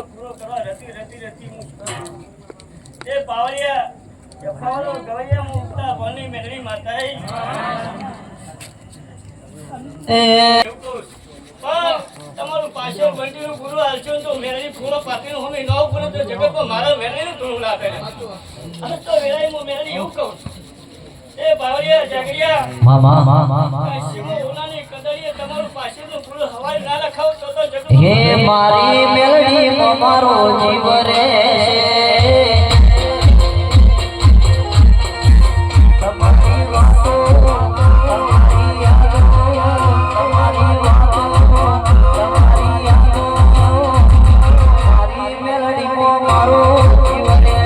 પૂરો કરવા રતી રતી રતી એ પાવરિયા ગવૈયા મુક્તા ભણી મેળવી માતા તમારું પાછળ બંટીનું ગુરુ હાલશો તો મેળવી પૂરો પાતીનું હમે નવ પૂરો તો જગતમાં મારા મેળવીનું ધૂળ લાગે તો વેળાઈ હું મેળવી એવું કહું એ બાવળિયા જાગરિયા માં શિવો ઓલાની કદળીએ તમારું પાછળનું ફૂલ હવાઈ ના લખાવ તો જગત હે મારી મેલડી મારો જીવ રે તમારી વાતો તમારી યાદો તમારી વાતો તમારી યાદો મારી મેલડી મારો જીવ રે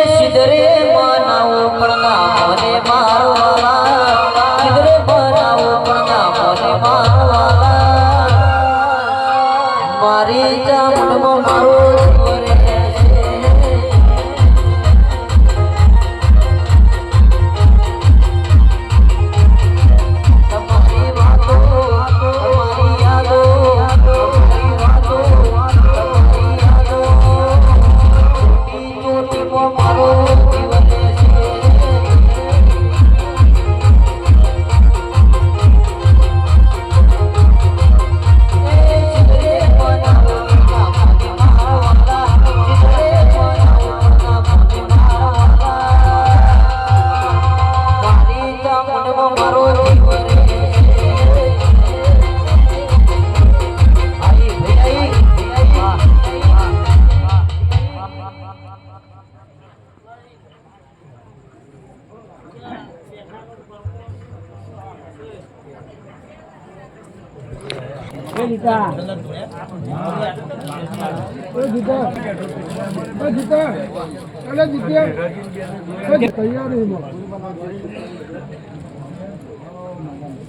સિદ્ધરે બનાવો પડના મને મારવાલા સિદ્ધરે બનાવો પડના મને મારવાલા મારી ચામડમાં મારો જીવ રે તમારી વાતો તમારી યાદો તમારી વાતો તમારી યાદો મારો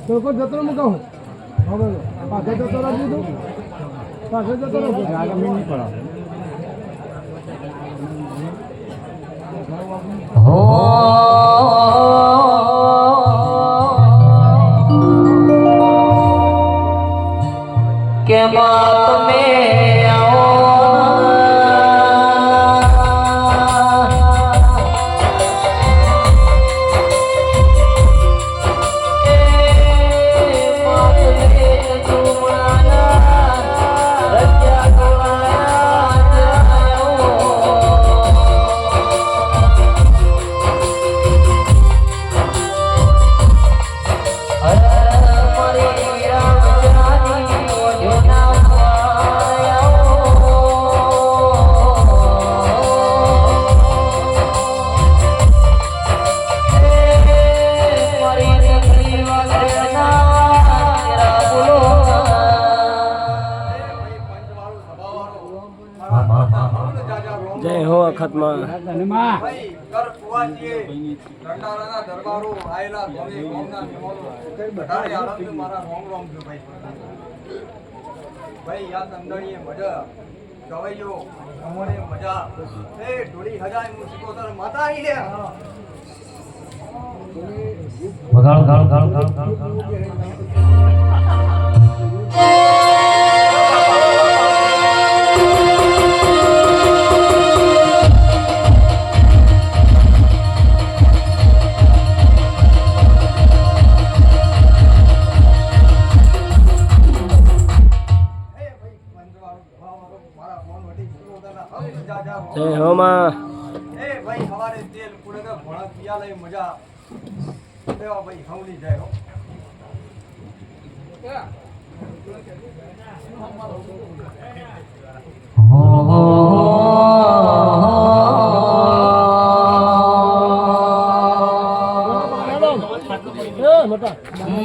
જીવન જતો મૂકો હવે પાછળ જતો રાખી દીધું પાછળ જતો રાખો આગળ નહીં પડે કે બાત મેં આવો જય હો અખતમાં ભાઈ કર કુવાજીએ દંડારાના દરબારો આયેલા સ્વામી ગોમના નિમોલો બધાને આનંદ મારા રોમ રોમ છે ભાઈ ભાઈ યા દંડણીએ મજા ગવૈયો અમરે મજા એ ઢોળી હજાય હું સિકોતર માતા આવી લે મારા ફોન વટી ગયો તને હવે જા જા જય હો માં એ ભાઈ હવારે તેલ પૂરે કે ભણા પિયા લઈ મજા દેવા ભાઈ હવલી જાય હો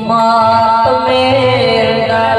માત મેરા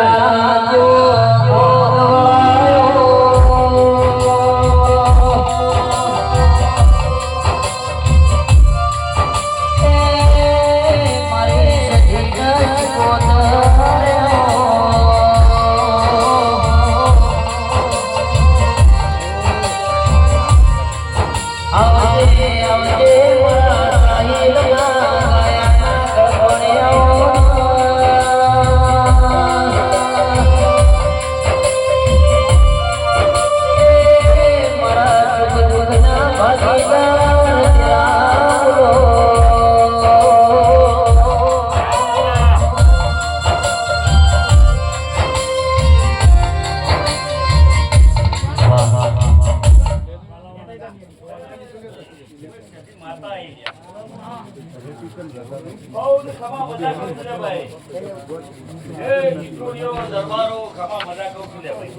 જો દરબારો ખમા મજા કહું છું લે ભાઈ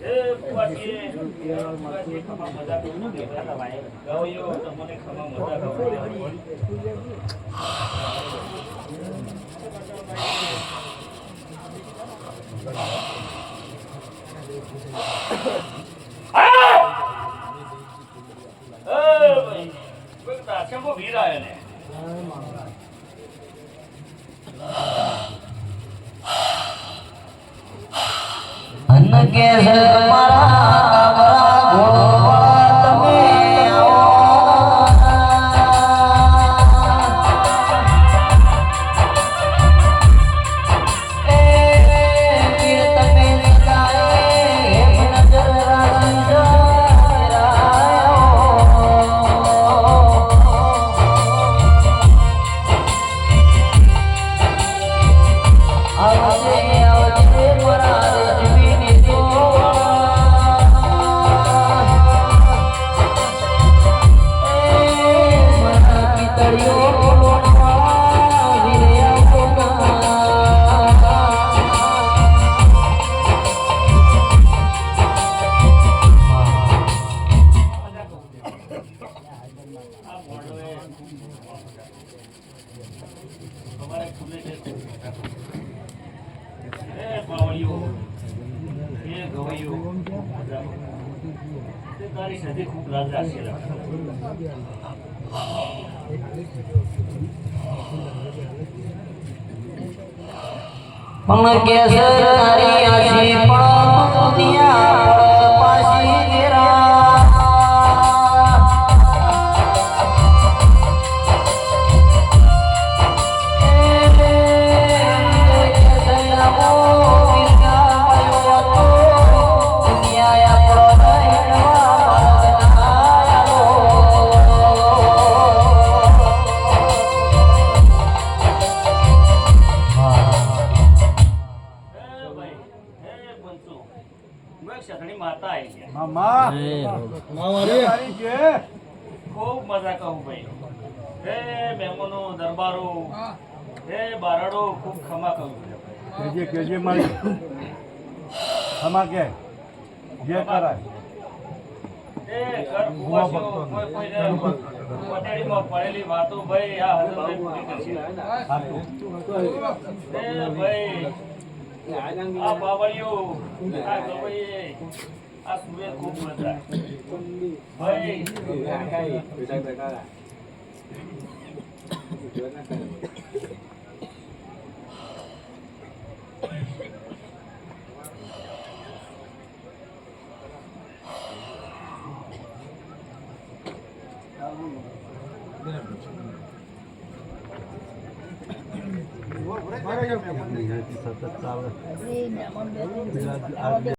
એ પુવાટીએ ખમા મજા કહું છું લે ભાઈ ગવયો તમને ખમા મજા કહું છું લે ભાઈ બગતા ચમો ભીરાય ને અન કે મારા ગોળા તમે એ પીર તમે જાય નજર તારી સાથે ખૂબ રાજ રાખેલા પણ કે તારી આશી પણ દુનિયા પાછી ગેરા માતા આવી ગયા મામા જય હો મારી છે ખૂબ મજા કહું ભાઈ હે મહેમાનો દરબારો હે બારડો ખૂબ ખમા કહું કેજે મારી હમા કે જે કરાય એ ઘર ભૂવાસીઓ કોઈ કોઈને પટેડીમાં પડેલી વાતો ભાઈ આ હજુ પૂરી કરશે એ ભાઈ આ બાવળીઓ આ ગવઈએ આ સુરે ખૂબ મજા ભાઈ સતત ચાલે